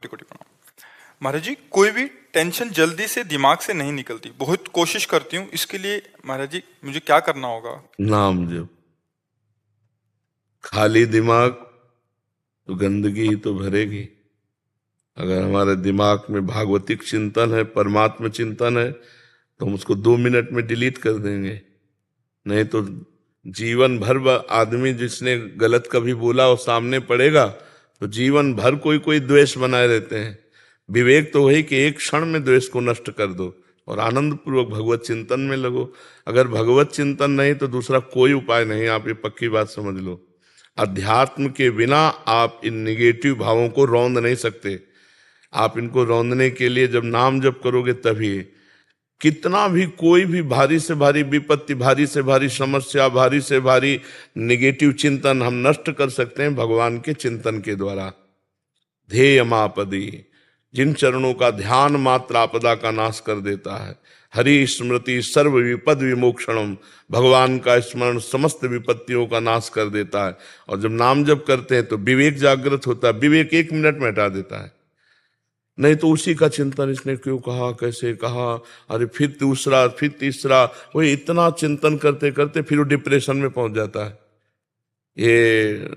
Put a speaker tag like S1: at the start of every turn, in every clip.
S1: कोटि कोटि प्रणाम। महाराज जी, कोई भी टेंशन जल्दी से दिमाग से नहीं निकलती, बहुत कोशिश करती हूँ, इसके लिए महाराज जी मुझे क्या करना होगा?
S2: नाम जप। खाली दिमाग तो गंदगी ही तो भरेगी। अगर हमारे दिमाग में भागवतिक चिंतन है, परमात्मा चिंतन है, तो हम उसको 2 मिनट में डिलीट कर देंगे। नहीं तो जीवन भर आदमी जिसने गलत कभी बोला और सामने पड़ेगा तो जीवन भर कोई कोई द्वेष बनाए रहते हैं। विवेक तो वही कि एक क्षण में द्वेष को नष्ट कर दो और आनंद पूर्वक भगवत चिंतन में लगो। अगर भगवत चिंतन नहीं तो दूसरा कोई उपाय नहीं, आप ये पक्की बात समझ लो। अध्यात्म के बिना आप इन निगेटिव भावों को रौंद नहीं सकते। आप इनको रौंदने के लिए जब नाम जप करोगे तभी कितना भी कोई भी भारी से भारी विपत्ति, भारी से भारी समस्या, भारी से भारी निगेटिव चिंतन हम नष्ट कर सकते हैं भगवान के चिंतन के द्वारा। ध्येय मापदी, जिन चरणों का ध्यान मात्र आपदा का नाश कर देता है। हरि स्मृति सर्व विपद विमोक्षणम, भगवान का स्मरण समस्त विपत्तियों का नाश कर देता है। और जब नाम जप करते हैं तो विवेक जागृत होता है, विवेक 1 मिनट में हटा देता है। नहीं तो उसी का चिंतन, इसने क्यों कहा, कैसे कहा, अरे फिर दूसरा, फिर तीसरा, वही इतना चिंतन करते करते फिर वो डिप्रेशन में पहुंच जाता है। ये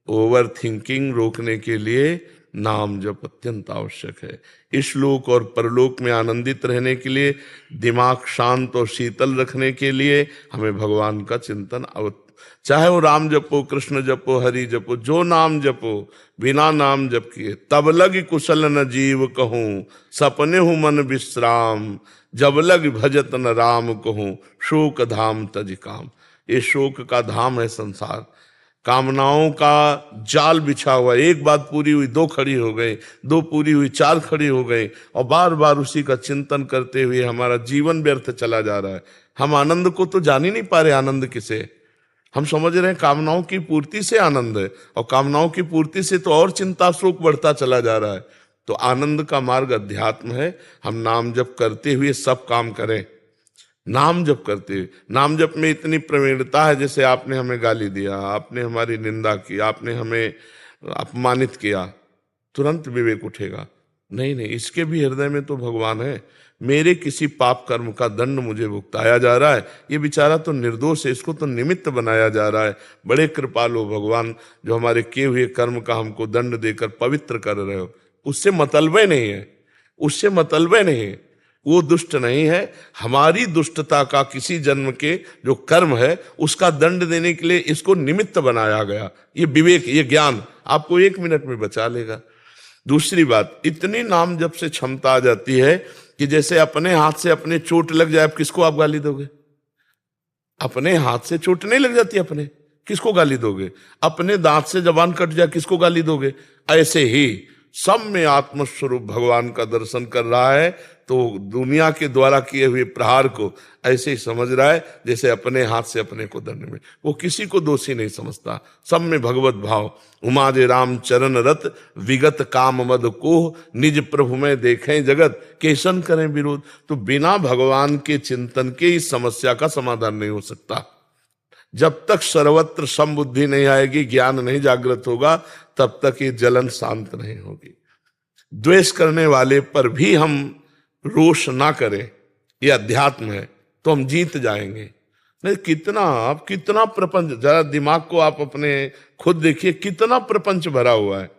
S2: ओवर थिंकिंग रोकने के लिए नाम जप अत्यंत आवश्यक है। इस लोक और परलोक में आनंदित रहने के लिए, दिमाग शांत और शीतल रखने के लिए हमें भगवान का चिंतन चाहे वो राम जपो, कृष्ण जपो, हरि जपो, जो नाम जपो, बिना नाम जप किए तब लग कुशल न जीव कहूं, सपने हूं मन विश्राम, जब लग भजत न राम कहूं, शोक धाम तज काम। ये शोक का धाम है संसार, कामनाओं का जाल बिछा हुआ। एक बात पूरी हुई 2 खड़ी हो गई, 2 पूरी हुई 4 खड़ी हो गई, और बार बार उसी का चिंतन करते हुए हमारा जीवन व्यर्थ चला जा रहा है। हम आनंद को तो जान ही नहीं पा रहे। आनंद किसे? हम समझ रहे हैं कामनाओं की पूर्ति से आनंद है, और कामनाओं की पूर्ति से तो और चिंता शोक बढ़ता चला जा रहा है। तो आनंद का मार्ग अध्यात्म है। हम नाम जप करते हुए सब काम करें। नाम जप करते हुए, नाम जप में इतनी प्रवीणता है, जैसे आपने हमें गाली दिया, आपने हमारी निंदा की, आपने हमें अपमानित किया, तुरंत विवेक उठेगा, नहीं नहीं, इसके भी हृदय में तो भगवान है। मेरे किसी पाप कर्म का दंड मुझे भुगताया जा रहा है, ये बेचारा तो निर्दोष है, इसको तो निमित्त बनाया जा रहा है। बड़े कृपालु भगवान, जो हमारे किए हुए कर्म का हमको दंड देकर पवित्र कर रहे हो। उससे मतलबे नहीं है, उससे मतलबे नहीं है, वो दुष्ट नहीं है। हमारी दुष्टता का किसी जन्म के जो कर्म है उसका दंड देने के लिए इसको निमित्त बनाया गया। ये विवेक, ये ज्ञान आपको 1 मिनट में बचा लेगा। दूसरी बात, इतनी नाम जप से क्षमता आ जाती है कि जैसे अपने हाथ से अपने चोट लग जाए, किसको आप गाली दोगे? अपने हाथ से चोट नहीं लग जाती, अपने किसको गाली दोगे? अपने दांत से जबान कट जाए, किसको गाली दोगे? ऐसे ही सब में आत्मस्वरूप भगवान का दर्शन कर रहा है, तो दुनिया के द्वारा किए हुए प्रहार को ऐसे ही समझ रहा है जैसे अपने हाथ से अपने को दंड में। वो किसी को दोषी नहीं समझता, सब में भगवत भाव। उमा जे राम चरण रत, विगत काम मद कोह, निज प्रभु में देखें जगत, केसन करें विरोध। तो बिना भगवान के चिंतन के इस समस्या का समाधान नहीं हो सकता। जब तक सर्वत्र समबुद्धि नहीं आएगी, ज्ञान नहीं जागृत होगा, तब तक ये जलन शांत नहीं होगी। द्वेष करने वाले पर भी हम रोष ना करें, ये अध्यात्म है, तो हम जीत जाएंगे। नहीं, कितना आप कितना प्रपंच, जरा दिमाग को आप अपने खुद देखिए, कितना प्रपंच भरा हुआ है।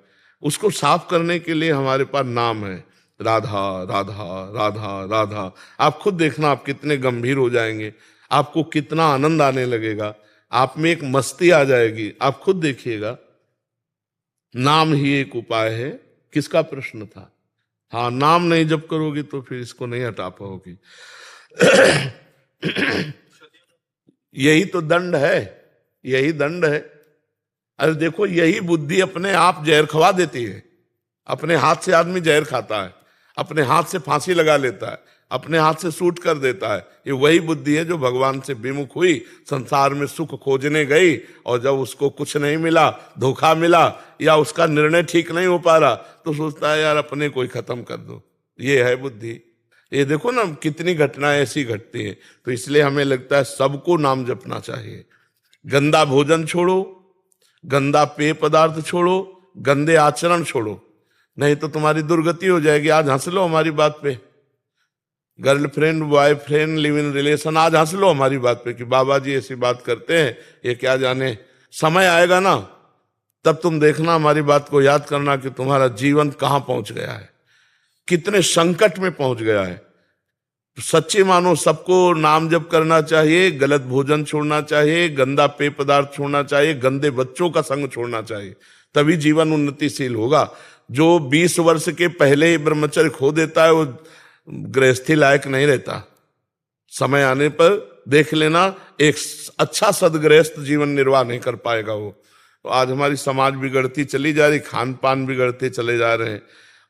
S2: उसको साफ करने के लिए हमारे पास नाम है, राधा राधा राधा राधा। आप खुद देखना, आप कितने गंभीर हो जाएंगे, आपको कितना आनंद आने लगेगा, आप में एक मस्ती आ जाएगी। आप खुद देखिएगा। नाम ही एक उपाय है। किसका प्रश्न था? हाँ, नाम नहीं जप करोगी तो फिर इसको नहीं हटा पाओगी। यही तो दंड है, यही दंड है। अरे देखो, यही बुद्धि अपने आप जहर खवा देती है। अपने हाथ से आदमी जहर खाता है, अपने हाथ से फांसी लगा लेता है, अपने हाथ से शूट कर देता है। ये वही बुद्धि है जो भगवान से विमुख हुई, संसार में सुख खोजने गई, और जब उसको कुछ नहीं मिला, धोखा मिला, या उसका निर्णय ठीक नहीं हो पा रहा, तो सोचता है यार अपने को ही खत्म कर दो। ये है बुद्धि। ये देखो ना, कितनी घटनाएं ऐसी घटती हैं। तो इसलिए हमें लगता है सबको नाम जपना चाहिए। गंदा भोजन छोड़ो, गंदा पेय पदार्थ छोड़ो, गंदे आचरण छोड़ो। नहीं तो तुम्हारी दुर्गति हो जाएगी। आज हंस लो हमारी बात पे, girlfriend boyfriend live in relation, आज हंस लो हमारी बात पे कि बाबा जी ऐसी बात करते हैं, ये क्या जाने। समय आएगा ना, तब तुम देखना, हमारी बात को याद करना कि तुम्हारा जीवन कहां पहुंच गया है, कितने संकट में पहुंच गया है। सच्ची मानो सबको नाम जप करना चाहिए, गलत भोजन छोड़ना चाहिए, गंदा पेय पदार्थ छोड़ना चाहिए, गंदे बच्चों का संग छोड़ना चाहिए, तभी जीवन उन्नतिशील होगा। जो 20 वर्ष के पहले ही ब्रह्मचर्य खो देता है वो गृहस्थी लायक नहीं रहता। समय आने पर देख लेना, एक अच्छा सदगृहस्थ जीवन निर्वाह नहीं कर पाएगा वो। तो आज हमारी समाज बिगड़ती चली जा रही, खान पान बिगड़ते चले जा रहे हैं।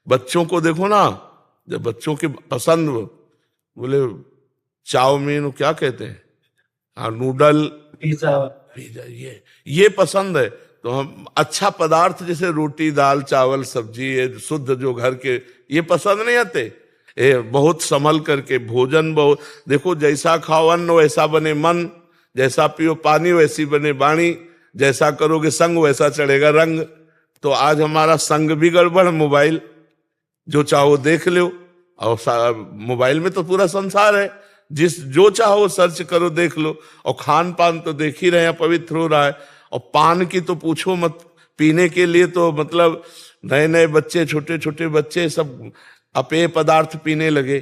S2: बच्चों को देखो ना, जब बच्चों की पसंद, बोले चाउमीन क्या कहते हैं, हाँ नूडल पिज्जा, ये पसंद है। तो हम अच्छा पदार्थ जैसे रोटी दाल चावल सब्जी, ये शुद्ध जो घर के, ये पसंद नहीं आते। बहुत संभल करके भोजन, बहुत देखो, जैसा खाओ अन्न वैसा बने मन, जैसा पियो पानी वैसी बने वाणी, जैसा करोगे संग वैसा चढ़ेगा रंग। तो आज हमारा संग भी गड़बड़, मोबाइल जो चाहो देख लो, और मोबाइल में तो पूरा संसार है, जो चाहो सर्च करो देख लो। और खान पान तो देख ही रहे हैं, पवित्र हो रहा है। और पान की तो पूछो मत, पीने के लिए तो मतलब नए नए बच्चे, छोटे छोटे बच्चे सब अपेय पदार्थ पीने लगे।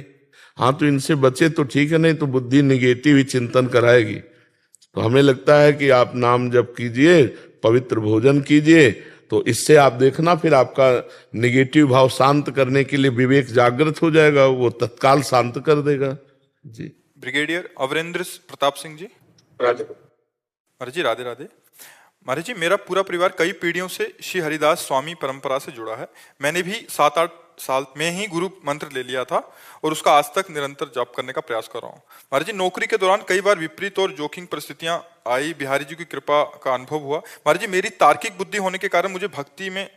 S2: हाँ तो इनसे बचे तो ठीक है, नहीं तो बुद्धि निगेटिव ही चिंतन कराएगी। तो हमें लगता है कि आप नाम जप कीजिए, पवित्र भोजन कीजिए, तो इससे आप देखना फिर आपका निगेटिव भाव शांत करने के लिए विवेक जागृत हो जाएगा, वो तत्काल शांत कर देगा जी।
S1: ब्रिगेडियर अवरेंद्र प्रताप सिंह जी। महाराज जी राधे राधे। महाराज जी, मेरा पूरा परिवार कई पीढ़ियों से श्री हरिदास स्वामी परंपरा से जुड़ा है। मैंने भी 7-8 साल में ही गुरु मंत्र ले लिया था और उसका आज तक निरंतर जप करने का प्रयास कर रहा हूँ। महाराज जी, नौकरी के दौरान कई बार विपरीत और जोखिम परिस्थितियां आई, बिहारी जी की कृपा का अनुभव हुआ। महाराज जी, मेरी तार्किक बुद्धि होने के कारण मुझे भक्ति में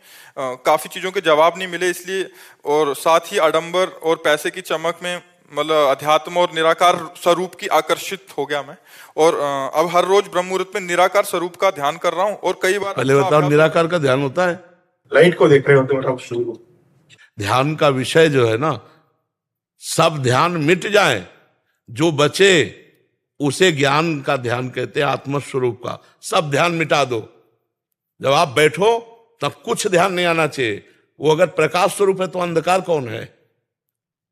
S1: काफी चीजों के जवाब नहीं मिले, इसलिए, और साथ ही आडंबर और पैसे की चमक में मतलब अध्यात्म और निराकार स्वरूप की आकर्षित हो गया मैं। और अब हर रोज ब्रह्म मुहूर्त में निराकार स्वरूप का ध्यान कर रहा हूँ। और कई बार
S2: पहले बताओ, निराकार का ध्यान होता है?
S3: लाइट को देख रहे होते हो।
S2: ध्यान का विषय जो है ना, सब ध्यान मिट जाए, जो बचे उसे ज्ञान का ध्यान कहते हैं, आत्मस्वरूप का। सब ध्यान मिटा दो, जब आप बैठो तब कुछ ध्यान नहीं आना चाहिए। वो अगर प्रकाश स्वरूप है तो अंधकार कौन है?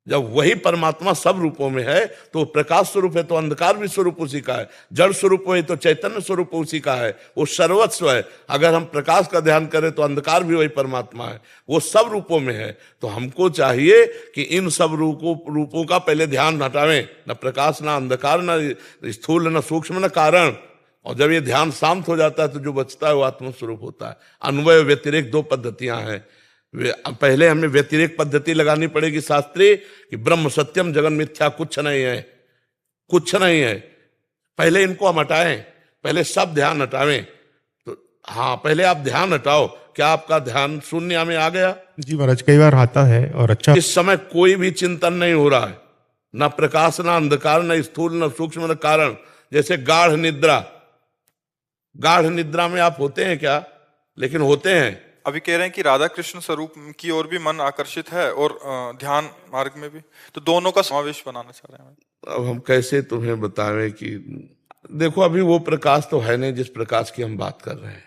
S2: जब वही परमात्मा सब रूपों में है तो प्रकाश स्वरूप है तो अंधकार भी स्वरूप उसी का है। जड़ स्वरूप है तो चैतन्य स्वरूप उसी का है, वो सर्वस्व है। अगर हम प्रकाश का ध्यान करें तो अंधकार भी वही परमात्मा है, वो सब रूपों में है। तो हमको चाहिए कि इन सब रूपों का पहले ध्यान हटावें, न प्रकाश न अंधकार, न स्थूल न सूक्ष्म न कारण। और जब ये ध्यान शांत हो जाता है तो जो बचता है वो आत्मस्वरूप होता है। अन्वय व्यतिरेक 2 पद्धतियां हैं। पहले हमें व्यतिरेक पद्धति लगानी पड़ेगी शास्त्रीय, कि ब्रह्म सत्यम जगन मिथ्या, कुछ नहीं है, कुछ नहीं है। पहले इनको हम हटाएं, पहले सब ध्यान हटावें। तो हाँ, पहले आप ध्यान हटाओ। क्या आपका ध्यान शून्य में आ गया?
S3: जी महाराज, कई बार आता है। और अच्छा,
S2: इस समय कोई भी चिंतन नहीं हो रहा है, ना प्रकाश ना अंधकार, ना स्थूल ना सूक्ष्म न कारण। जैसे गाढ़ निद्रा, गाढ़ निद्रा में आप होते हैं क्या? लेकिन होते हैं।
S1: अभी कह रहे हैं कि राधा कृष्ण स्वरूप की ओर भी मन आकर्षित है और ध्यान मार्ग में भी, तो दोनों का समावेश बनाना चाह रहे हैं।
S2: अब हम कैसे तुम्हें बतावें कि देखो, अभी वो प्रकाश तो है नहीं जिस प्रकाश की हम बात कर रहे हैं,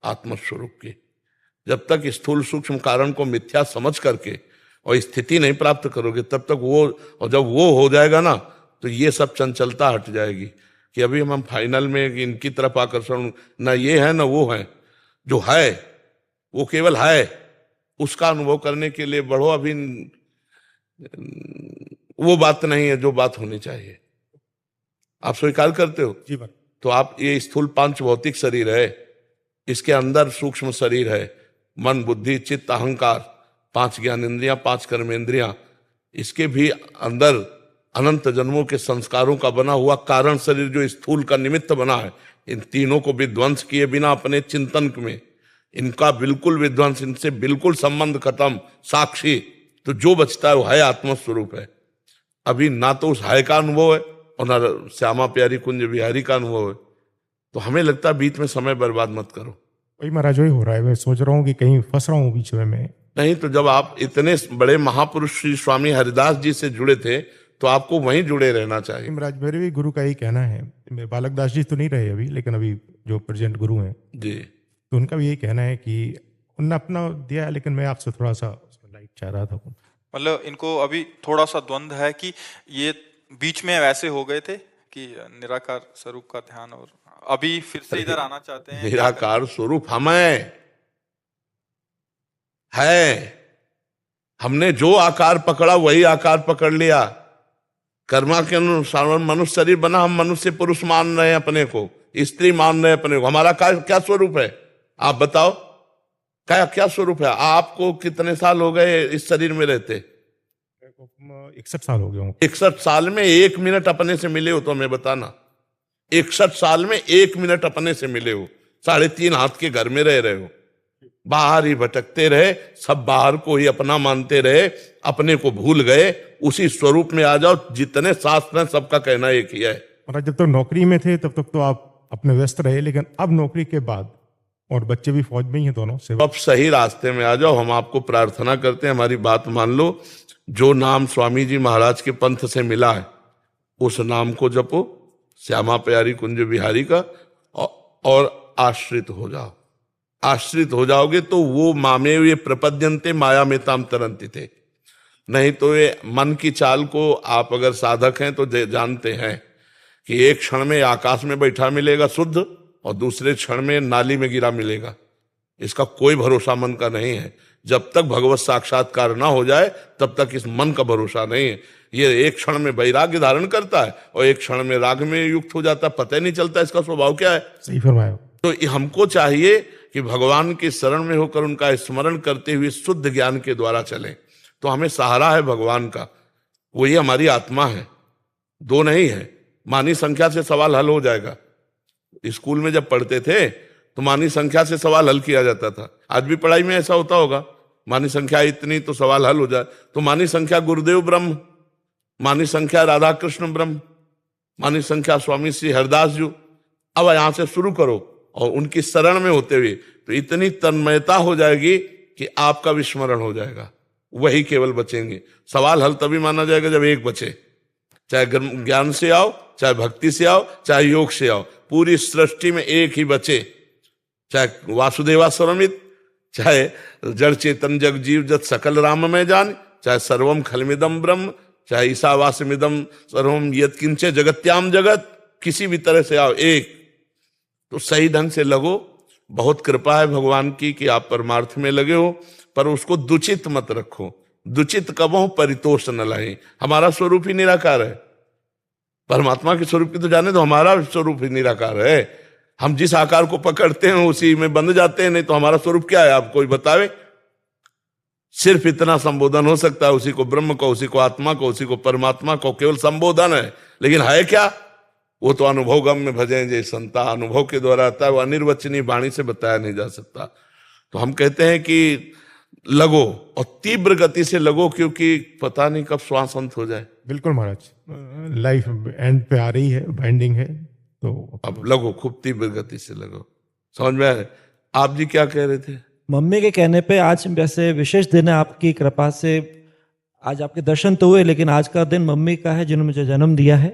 S2: आत्मस्वरूप की। जब तक स्थूल सूक्ष्म कारण को मिथ्या समझ करके और स्थिति नहीं प्राप्त करोगे तब तक वो, और जब वो हो जाएगा ना तो ये सब चंचलता हट जाएगी। कि अभी हम फाइनल में इनकी तरफ आकर्षण, ना ये है ना वो है, जो है वो केवल है, उसका अनुभव करने के लिए बढ़ो। अभी वो बात नहीं है जो बात होनी चाहिए। आप स्वीकार करते हो?
S3: जी बात।
S2: तो आप, ये स्थूल 5 भौतिक शरीर है, इसके अंदर सूक्ष्म शरीर है, मन बुद्धि चित्त अहंकार, 5 ज्ञानेंद्रियां, 5 कर्मेंद्रियां, इसके भी अंदर अनंत जन्मों के संस्कारों का बना हुआ कारण शरीर जो स्थूल का निमित्त बना है। इन तीनों को विध्वंस किए बिना अपने चिंतन में, इनका बिल्कुल विध्वंस, इनसे बिल्कुल संबंध खत्म, साक्षी, तो जो बचता है वो है, आत्मस्वरूप है। अभी ना तो उस है का अनुभव है और ना श्यामा प्यारी कुंज बिहारी का अनुभव है। तो हमें लगता है बीच में समय बर्बाद मत करो।
S3: वही महाराज, वही हो रहा है। मैं सोच रहा हूँ कि कहीं फंस रहा हूँ बीच में मैं।
S2: नहीं तो जब आप इतने बड़े महापुरुष श्री स्वामी हरिदास जी से जुड़े थे तो आपको वहीं जुड़े रहना चाहिए।
S3: महाराज मेरे भी गुरु का ही कहना है, मैं बालक दास जी तो नहीं रहे अभी, लेकिन अभी जो प्रेजेंट गुरु हैं
S2: जी,
S3: तो उनका भी यही कहना है कि उन्होंने अपना दिया है, लेकिन मैं आपसे थोड़ा सा उसमें लाइट चाह रहा था।
S1: मतलब इनको अभी थोड़ा सा द्वंद्व है कि ये बीच में वैसे हो गए थे कि निराकार स्वरूप का ध्यान, और अभी फिर से इधर आना चाहते हैं।
S2: निराकार स्वरूप हमें है, हमने जो आकार पकड़ा वही आकार पकड़ लिया। कर्मा के अनुसार मनुष्य शरीर बना, हम मनुष्य पुरुष मान रहे हैं अपने को, स्त्री मान रहे हैं अपने को। हमारा क्या स्वरूप है आप बताओ, क्या स्वरूप है? आपको कितने साल हो गए इस शरीर में रहते?
S3: 61 साल हो गए होंगे।
S2: 61 साल में 1 मिनट अपने से मिले हो तो हमें बताना। 61 साल में 1 मिनट अपने से मिले हो? 3.5 हाथ के घर में रह रहे हो, बाहर ही भटकते रहे, सब बाहर को ही अपना मानते रहे, अपने को भूल गए। उसी स्वरूप में आ जाओ। जितने शास्त्र हैं सबका कहना एक ही है।
S3: और जब तक नौकरी में थे तब तक तो आप अपने व्यस्त रहे, लेकिन अब नौकरी के बाद, और बच्चे भी फौज में ही हैं दोनों से,
S2: अब सही रास्ते में आ जाओ। हम आपको प्रार्थना करते हैं, हमारी बात मान लो। जो नाम स्वामी जी महाराज के पंथ से मिला है उस नाम को जपो, श्यामा प्यारी कुंज बिहारी का, और आश्रित हो जाओ। आश्रित हो जाओगे तो वो मामे ये प्रपद्यंते माया में ताम तरंती थे। नहीं तो ये मन की चाल को आप अगर साधक हैं तो जानते हैं कि एक क्षण में आकाश में बैठा मिलेगा शुद्ध, और दूसरे क्षण में नाली में गिरा मिलेगा। इसका कोई भरोसा मन का नहीं है। जब तक भगवत साक्षात्कार ना हो जाए तब तक इस मन का भरोसा नहीं है। ये एक क्षण में वैराग्य धारण करता है और एक क्षण में राग में युक्त हो जाता है, पता ही नहीं चलता इसका स्वभाव क्या है।
S3: सही फरमाया।
S2: तो हमको चाहिए कि भगवान की शरण में होकर उनका स्मरण करते हुए शुद्ध ज्ञान के द्वारा चलें। तो हमें सहारा है भगवान का, वही हमारी आत्मा है, दो नहीं है। मानी संख्या से सवाल हल हो जाएगा। स्कूल में जब पढ़ते थे तो मानी संख्या से सवाल हल किया जाता था। आज भी पढ़ाई में ऐसा होता होगा, मानी संख्या इतनी तो सवाल हल हो जाए। तो मानी संख्या गुरुदेव ब्रह्म, मानी संख्या राधा कृष्ण ब्रह्म, मानी संख्या स्वामी श्री हरिदास जी। अब यहां से शुरू करो और उनकी शरण में होते हुए तो इतनी तन्मयता हो जाएगी कि आपका विस्मरण हो जाएगा, वही केवल बचेंगे। सवाल हल तभी माना जाएगा जब एक बचे, चाहे ज्ञान से आओ, चाहे भक्ति से आओ, चाहे योग से आओ, पूरी सृष्टि में एक ही बचे। चाहे वासुदेवा स्वरमित, चाहे जड़ चेतन जग जीव जत सकल राम में जान, चाहे सर्वम खलमिदम ब्रह्म, चाहे ईशावास्यमिदम सर्वम यत् किंचे जगत्याम जगत, किसी भी तरह से आओ एक। तो सही ढंग से लगो। बहुत कृपा है भगवान की कि आप परमार्थ में लगे हो, पर उसको दुचित मत रखो। दुचित कब हो, परितोष न लाए। हमारा स्वरूप ही निराकार है। परमात्मा के स्वरूप की तो जाने तो हमारा स्वरूप ही निराकार है। हम जिस आकार को पकड़ते हैं उसी में बंध जाते हैं। नहीं तो हमारा स्वरूप क्या है आप कोई बतावे। सिर्फ इतना संबोधन हो सकता है, उसी को ब्रह्म को, उसी को आत्मा को, उसी को परमात्मा को, केवल संबोधन है। लेकिन है क्या, वो तो अनुभव गम में भजें जय संता, अनुभव के द्वारा आता है। वो अनिर्वचनीय वाणी से बताया नहीं जा सकता। तो हम कहते हैं कि लगो और तीव्र गति से लगो, क्योंकि पता नहीं कब श्वास अंत हो जाए।
S3: बिल्कुल महाराज, लाइफ एंड पे आ रही है, बाइंडिंग है, तो
S2: अब लगो, खूब तीव्र गति से लगो। समझ में आए? आप जी क्या कह रहे थे?
S4: मम्मी के कहने पे आज वैसे विशेष दिन है, आपकी कृपा से आज आपके दर्शन तो हुए, लेकिन आज का दिन मम्मी का है जिन्होंने मुझे जन्म दिया है,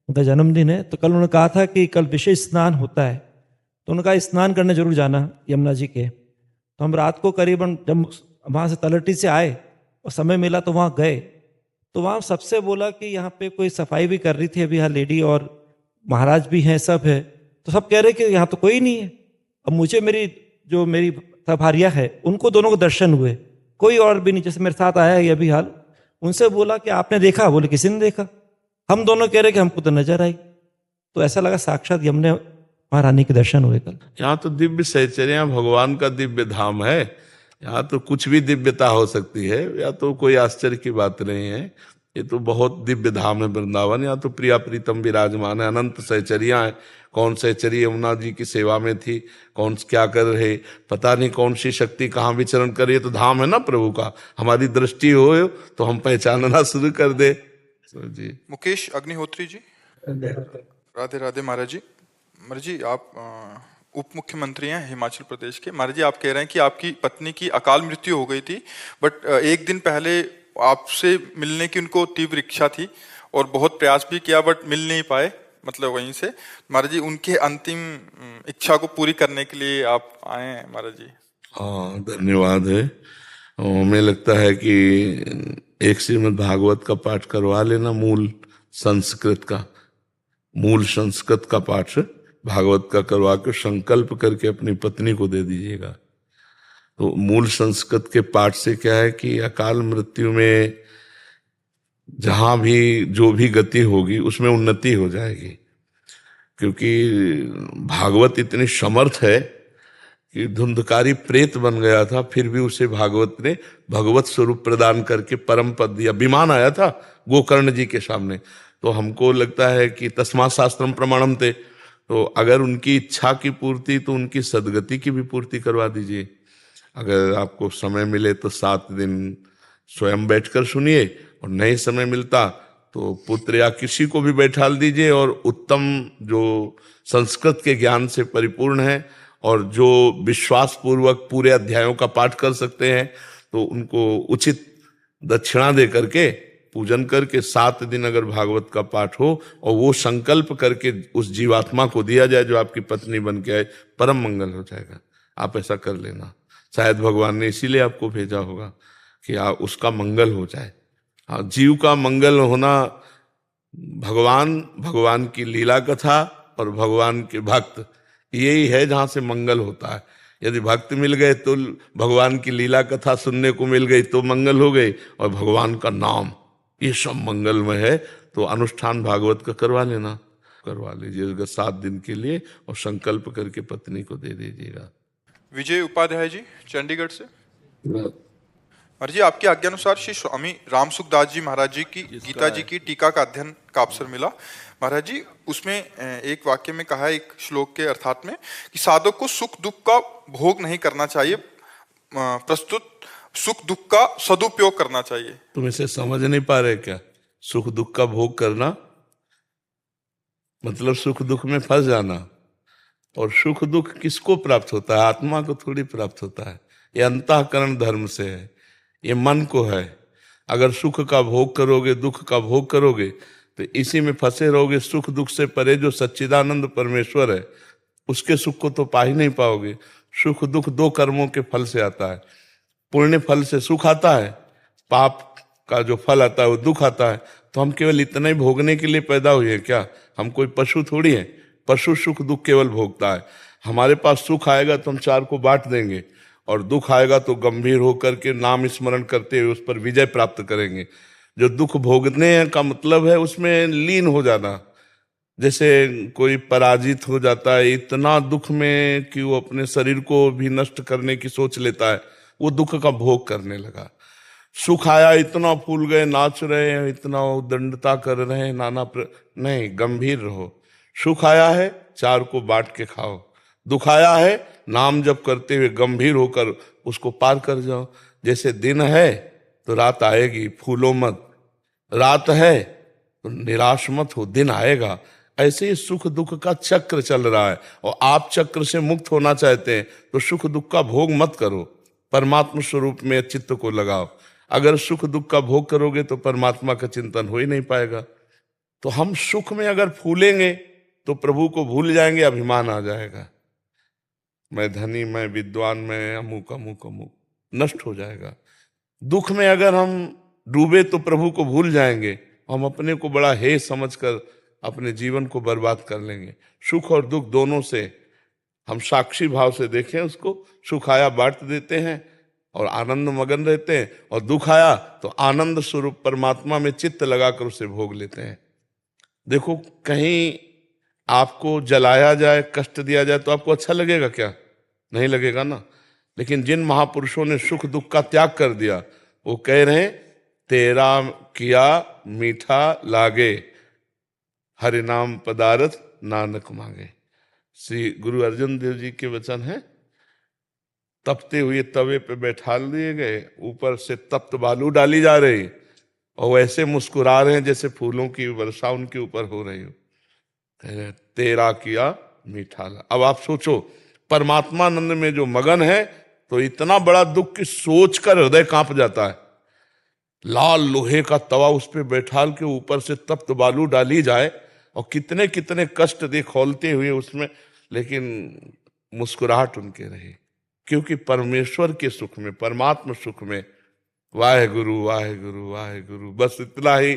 S4: उनका जन्मदिन है। तो कल उन्होंने कहा था कि कल विशेष स्नान होता है, तो उन्होंने कहा स्नान करने जरूर जाना यमुना जी के। तो हम रात को करीबन जब वहाँ से तलहटी से आए और समय मिला तो वहाँ गए, तो वहाँ सबसे बोला कि यहाँ पे कोई सफाई भी कर रही थी अभी, यहाँ लेडी और महाराज भी हैं, सब है। तो सब कह रहे कि यहाँ तो कोई नहीं है। अब मुझे मेरी भारिया है, उनको दोनों को दर्शन हुए, कोई और भी नहीं। जैसे मेरे साथ आया है ये भी हाल, उनसे बोला कि आपने देखा? बोले किसी ने देखा। हम दोनों कह रहे कि हमको तो नजर आई। तो ऐसा लगा साक्षात यमुना महारानी के दर्शन हुए कल।
S2: यहाँ तो दिव्य सहचर्या भगवान का दिव्य धाम है। यहाँ तो कुछ भी दिव्यता हो सकती है, या तो कोई आश्चर्य की बात नहीं है। ये तो बहुत दिव्य धाम है वृंदावन। यहाँ तो प्रिया प्रीतम विराजमान है, अनंत सहचर्या है। कौन सहचरी यमुना जी की सेवा में थी, कौन क्या कर रहे, पता नहीं कौन सी शक्ति कहाँ विचरण कर रही है। तो धाम है ना प्रभु का। हमारी दृष्टि हो तो हम पहचानना शुरू कर दे। जी
S1: मुकेश अग्निहोत्री जी, राधे राधे महाराज जी। महाराज जी, आप उप मुख्यमंत्री हैं हिमाचल प्रदेश के। महाराज जी, आप कह रहे हैं कि आपकी पत्नी की अकाल मृत्यु हो गई थी, बट एक दिन पहले आपसे मिलने की उनको तीव्र इच्छा थी और बहुत प्रयास भी किया, बट मिल नहीं पाए, मतलब वहीं से। महाराज जी, उनके अंतिम इच्छा को पूरी करने के लिए आप आए हैं महाराज जी।
S2: हाँ, धन्यवाद है। हमें लगता है कि एक श्रीमद् भागवत का पाठ करवा लेना, मूल संस्कृत का पाठ भागवत का करवा के संकल्प करके अपनी पत्नी को दे दीजिएगा। तो मूल संस्कृत के पाठ से क्या है कि अकाल मृत्यु में जहां भी जो भी गति होगी उसमें उन्नति हो जाएगी, क्योंकि भागवत इतनी समर्थ है कि धुंधकारी प्रेत बन गया था, फिर भी उसे भागवत ने भगवत स्वरूप प्रदान करके परम पद दिया। विमान आया था गोकर्ण जी के सामने, तो हमको लगता है कि तस्मात् शास्त्रम प्रमाणम थे, तो अगर उनकी इच्छा की पूर्ति तो उनकी सदगति की भी पूर्ति करवा दीजिए। अगर आपको समय मिले तो 7 दिन स्वयं बैठकर सुनिए, और नहीं समय मिलता तो पुत्र या किसी को भी बैठा दीजिए, और उत्तम जो संस्कृत के ज्ञान से परिपूर्ण है और जो विश्वास पूर्वक पूरे अध्यायों का पाठ कर सकते हैं, तो उनको उचित दक्षिणा दे करके पूजन करके 7 दिन अगर भागवत का पाठ हो और वो संकल्प करके उस जीवात्मा को दिया जाए जो आपकी पत्नी बन के आए, परम मंगल हो जाएगा। आप ऐसा कर लेना। शायद भगवान ने इसीलिए आपको भेजा होगा कि उसका मंगल हो जाए। हाँ, जीव का मंगल होना, भगवान की लीला कथा और भगवान के भक्त, यही है जहां से मंगल होता है। यदि भक्त मिल गए तो भगवान की लीला कथा सुनने को मिल गई तो मंगल हो गई, और भगवान का नाम, ये सब मंगलमय है। तो अनुष्ठान भागवत का करवा लीजिएगा 7 दिन के लिए, और संकल्प करके पत्नी को दे दीजिएगा।
S1: विजय उपाध्याय जी, चंडीगढ़ से। महाराज जी, आपकी आज्ञानुसार श्री स्वामी राम सुखदास जी महाराज जी की गीता जी की टीका का अध्ययन का अवसर मिला। महाराज जी, उसमें एक वाक्य में कहा है, एक श्लोक के अर्थात में, कि साधक को सुख दुख का भोग नहीं करना चाहिए, प्रस्तुत सुख दुख का सदुपयोग करना चाहिए।
S2: तुम इसे समझ नहीं पा रहे क्या? सुख दुख का भोग करना मतलब सुख दुख में फंस जाना। और सुख दुख किसको प्राप्त होता है? आत्मा को थोड़ी प्राप्त होता है। ये अंतःकरण धर्म से है, ये मन को है। अगर सुख का भोग करोगे, दुख का भोग करोगे, तो इसी में फंसे रहोगे। सुख दुख से परे जो सच्चिदानंद परमेश्वर है, उसके सुख को तो पा ही नहीं पाओगे। सुख दुख 2 कर्मों के फल से आता है। पुण्य फल से सुख आता है, पाप का जो फल आता है वो दुख आता है। तो हम केवल इतना ही भोगने के लिए पैदा हुए हैं क्या? हम कोई पशु थोड़ी हैं। पशु सुख दुख केवल भोगता है। हमारे पास सुख आएगा तो हम 4 को बांट देंगे, और दुख आएगा तो गंभीर होकर के नाम स्मरण करते हुए उस पर विजय प्राप्त करेंगे। जो दुख भोगने का मतलब है उसमें लीन हो जाना। जैसे कोई पराजित हो जाता है इतना दुख में कि वो अपने शरीर को भी नष्ट करने की सोच लेता है, वो दुख का भोग करने लगा। सुख आया, इतना फूल गए, नाच रहे हैं, इतना दंडता कर रहे हैं, नहीं, गंभीर रहो। सुख आया है, 4 को बांट के खाओ। दुख आया है, नाम जप करते हुए गंभीर होकर उसको पार कर जाओ। जैसे दिन है तो रात आएगी, फूलो मत। रात है तो निराश मत हो, दिन आएगा। ऐसे ही सुख दुख का चक्र चल रहा है, और आप चक्र से मुक्त होना चाहते हैं तो सुख दुख का भोग मत करो, परमात्मा स्वरूप में चित्त को लगाओ। अगर सुख दुख का भोग करोगे तो परमात्मा का चिंतन हो ही नहीं पाएगा। तो हम सुख में अगर फूलेंगे तो प्रभु को भूल जाएंगे, अभिमान आ जाएगा। मैं धनी, मैं विद्वान, मैं अमुक अमुक अमुक, नष्ट हो जाएगा। दुख में अगर हम डूबे तो प्रभु को भूल जाएंगे, हम अपने को बड़ा हे समझकर अपने जीवन को बर्बाद कर लेंगे। सुख और दुख दोनों से हम साक्षी भाव से देखें उसको। सुख आया बांट देते हैं और आनंद मगन रहते हैं, और दुख आया तो आनंद स्वरूप परमात्मा में चित्त लगाकर उसे भोग लेते हैं। देखो, कहीं आपको जलाया जाए, कष्ट दिया जाए तो आपको अच्छा लगेगा क्या? नहीं लगेगा ना। लेकिन जिन महापुरुषों ने सुख दुख का त्याग कर दिया, वो कह रहे हैं, तेरा किया मीठा लागे, हरि नाम पदारथ नानक मांगे। श्री गुरु अर्जुन देव जी के वचन है। तपते हुए तवे पे बैठा दिए गए, ऊपर से तप्त बालू डाली जा रही, और वैसे मुस्कुरा रहे हैं जैसे फूलों की वर्षा उनके ऊपर हो रही हो। तेरा किया मीठा। अब आप सोचो, परमात्मानंद में जो मगन है तो इतना बड़ा दुख कि सोचकर हृदय कांप जाता है। लाल लोहे का तवा उस पर बैठाल के ऊपर से तप्त बालू डाली जाए और कितने कितने कष्ट दे खौलते हुए उसमें, लेकिन मुस्कुराहट उनके रहे, क्योंकि परमेश्वर के सुख में, परमात्मा सुख में वाहे गुरु वाहे गुरु वाहे गुरु, बस इतना ही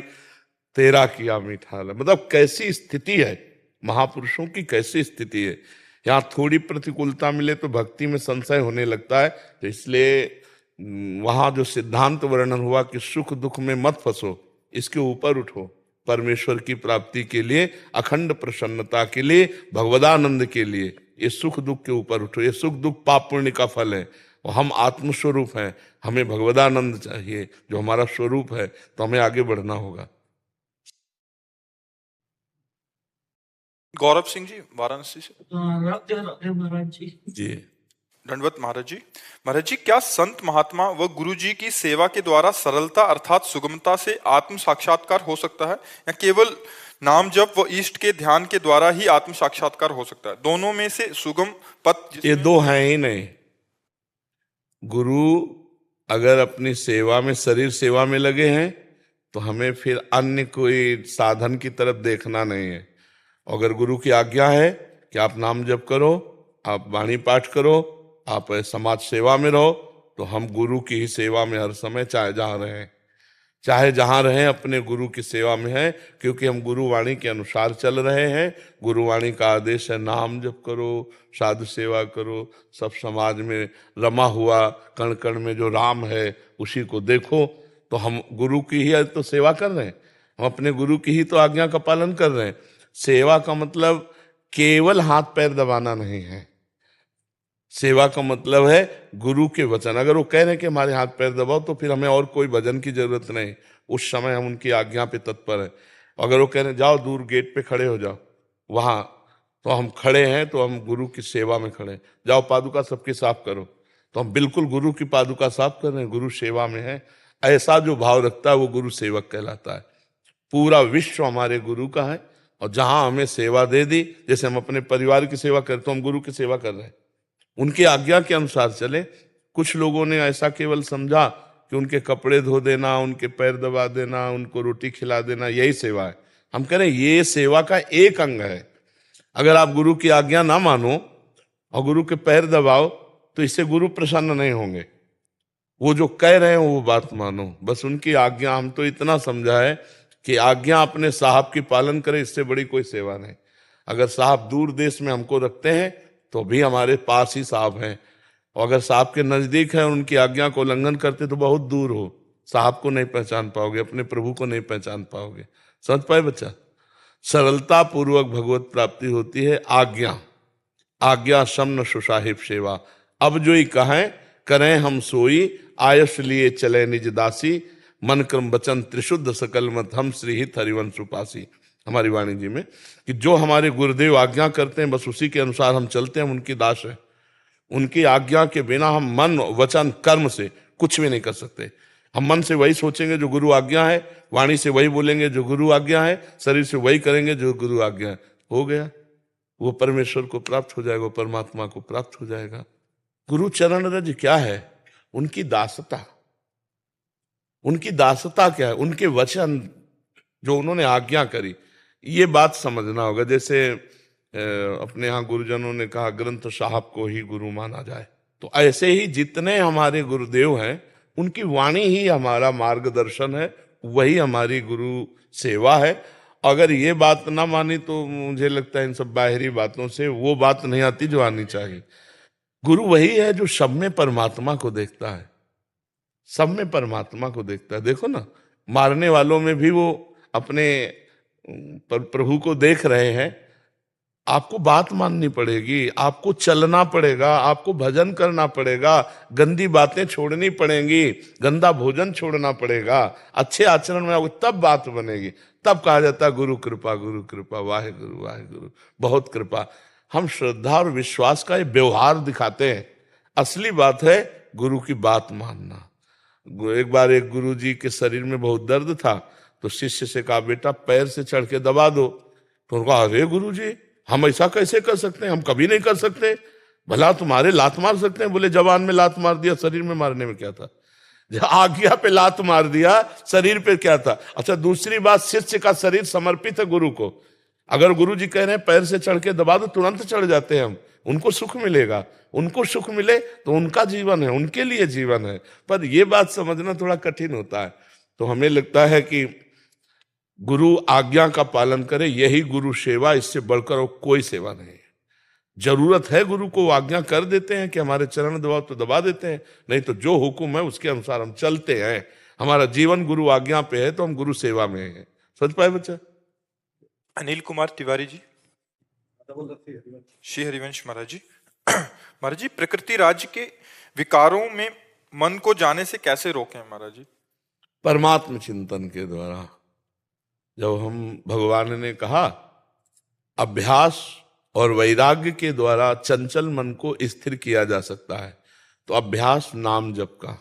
S2: तेरा किया मीठा। मतलब कैसी स्थिति है महापुरुषों की, कैसी स्थिति है। यहाँ थोड़ी प्रतिकूलता मिले तो भक्ति में संशय होने लगता है। तो इसलिए वहां जो सिद्धांत वर्णन हुआ कि सुख दुख में मत फंसो, इसके ऊपर उठो, परमेश्वर की प्राप्ति के लिए, अखंड प्रसन्नता के लिए, भगवदानंद के लिए, ये सुख दुख के ऊपर उठो। ये सुख दुख पाप पुण्य का फल है और हम आत्मस्वरूप हैं, हमें भगवदानंद चाहिए जो हमारा स्वरूप है, तो हमें आगे बढ़ना होगा।
S1: गौरव सिंह जी वाराणसी से।
S5: महाराज
S2: जी
S1: दंडवत महाराज जी। महाराज जी, क्या संत महात्मा व गुरु जी की सेवा के द्वारा सरलता अर्थात सुगमता से आत्म साक्षात्कार हो सकता है, या केवल नाम जप व इष्ट के ध्यान के द्वारा ही आत्म साक्षात्कार हो सकता है? दोनों में से सुगम पथ
S2: ये दो हैं ही नहीं। गुरु अगर अपनी सेवा में, शरीर सेवा में लगे हैं तो हमें फिर अन्य कोई साधन की तरफ देखना नहीं है। अगर गुरु की आज्ञा है कि आप नाम जप करो, आप वाणी पाठ करो, आप समाज सेवा में रहो, तो हम गुरु की ही सेवा में हर समय चाहे जहां रहें अपने गुरु की सेवा में हैं, क्योंकि हम गुरुवाणी के अनुसार चल रहे हैं। गुरुवाणी का आदेश है नाम जप करो, साधु सेवा करो, सब समाज में रमा हुआ कण कण में जो राम है उसी को देखो। तो हम गुरु की ही तो सेवा कर रहे हैं, हम अपने गुरु की ही तो आज्ञा का पालन कर रहे हैं। सेवा का मतलब केवल हाथ पैर दबाना नहीं है। सेवा का मतलब है गुरु के वचन, अगर वो कह रहे हैं कि हमारे हाथ पैर दबाओ तो फिर हमें और कोई भजन की जरूरत नहीं, उस समय हम उनकी आज्ञा पे तत्पर हैं। अगर वो कह रहे हैं जाओ दूर गेट पे खड़े हो जाओ, वहां तो हम खड़े हैं, तो हम गुरु की सेवा में खड़े हैं। जाओ पादुका सबकी साफ करो, तो हम बिल्कुल गुरु की पादुका साफ कर रहे हैं, गुरु सेवा में है। ऐसा जो भाव रखता है वो गुरु सेवक कहलाता है। पूरा विश्व हमारे गुरु का है, और जहां हमें सेवा दे दी, जैसे हम अपने परिवार की सेवा करते, तो हम गुरु की सेवा कर रहे हैं, उनकी आज्ञा के अनुसार चले। कुछ लोगों ने ऐसा केवल समझा कि उनके कपड़े धो देना, उनके पैर दबा देना, उनको रोटी खिला देना यही सेवा है। हम कह रहे हैं ये सेवा का एक अंग है। अगर आप गुरु की आज्ञा ना मानो और गुरु के पैर दबाओ तो इससे गुरु प्रसन्न नहीं होंगे। वो जो कह रहे हैं वो बात मानो, बस उनकी आज्ञा। हम तो इतना समझा है कि आज्ञा अपने साहब की पालन करें, इससे बड़ी कोई सेवा नहीं। अगर साहब दूर देश में हमको रखते हैं तो भी हमारे पास ही साहब हैं, और अगर साहब के नजदीक है उनकी आज्ञा को उल्लंघन करते तो बहुत दूर हो, साहब को नहीं पहचान पाओगे, अपने प्रभु को नहीं पहचान पाओगे। समझ पाए बच्चा? सरलता पूर्वक भगवत प्राप्ति होती है आज्ञा। आज्ञा समन सुसाहिब सेवा, अब जो ही कहें करें हम सोई, आयस लिए चले निज दासी, मन क्रम वचन त्रिशुद्ध सकल मत, हम श्री हित हरिवंश उपासी। हमारी वाणी जी में कि जो हमारे गुरुदेव आज्ञा करते हैं बस उसी के अनुसार हम चलते हैं, हम उनकी दास है। उनकी आज्ञा के बिना हम मन वचन कर्म से कुछ भी नहीं कर सकते। हम मन से वही सोचेंगे जो गुरु आज्ञा है, वाणी से वही बोलेंगे जो गुरु आज्ञा है, शरीर से वही करेंगे जो गुरु आज्ञा है। हो गया, वो परमेश्वर को प्राप्त हो जाएगा, वो परमात्मा को प्राप्त हो जाएगा। गुरु चरण रज क्या है? उनकी दासता। उनकी दासता क्या है? उनके वचन जो उन्होंने आज्ञा करी, ये बात समझना होगा। जैसे अपने यहाँ गुरुजनों ने कहा ग्रंथ साहब को ही गुरु माना जाए, तो ऐसे ही जितने हमारे गुरुदेव हैं उनकी वाणी ही हमारा मार्गदर्शन है, वही हमारी गुरु सेवा है। अगर ये बात ना मानी तो मुझे लगता है इन सब बाहरी बातों से वो बात नहीं आती जो आनी चाहिए। गुरु वही है जो सब में परमात्मा को देखता है, सब में परमात्मा को देखता है। देखो ना, मारने वालों में भी वो अपने प्रभु को देख रहे हैं। आपको बात माननी पड़ेगी, आपको चलना पड़ेगा, आपको भजन करना पड़ेगा, गंदी बातें छोड़नी पड़ेंगी, गंदा भोजन छोड़ना पड़ेगा, अच्छे आचरण में आओगे तब बात बनेगी। तब कहा जाता है गुरु कृपा, वाहे गुरु बहुत कृपा। हम श्रद्धा और विश्वास का ये व्यवहार दिखाते हैं, असली बात है गुरु की बात मानना। एक बार एक गुरु जी के शरीर में बहुत दर्द था, तो शिष्य से कहा बेटा पैर से चढ़ के दबा दो। तो उन्होंने कहा अरे गुरु जी हम ऐसा कैसे कर सकते हैं, हम कभी नहीं कर सकते। भला तुम्हारे लात मार सकते हैं? बोले जवान में लात मार दिया, शरीर में मारने में क्या था? आज्ञा पे लात मार दिया, शरीर पे क्या था? अच्छा, दूसरी बात, शिष्य का शरीर समर्पित है गुरु को। अगर गुरु जी कह रहे हैं पैर से चढ़ के दबा दो, तुरंत चढ़ जाते हैं हम, उनको सुख मिलेगा। उनको सुख मिले तो उनका जीवन है, उनके लिए जीवन है। पर यह बात समझना थोड़ा कठिन होता है। तो हमें लगता है कि गुरु आज्ञा का पालन करे, यही गुरु सेवा, इससे बढ़कर और कोई सेवा नहीं है। जरूरत है गुरु को, आज्ञा कर देते हैं कि हमारे चरण दबाओ तो दबा देते हैं, नहीं तो जो हुक्म है उसके अनुसार हम चलते हैं। हमारा जीवन गुरु आज्ञा पे है तो हम गुरु सेवा में हैं। समझ पाए बच्चा?
S1: अनिल कुमार तिवारी जी। श्री हरिवंश महाराज जी। महाराज जी, प्रकृति राज्य के विकारों में मन को जाने से कैसे रोकें महाराज जी?
S2: परमात्म चिंतन के द्वारा। जब हम, भगवान ने कहा अभ्यास और वैराग्य के द्वारा चंचल मन को स्थिर किया जा सकता है, तो अभ्यास नाम जप का।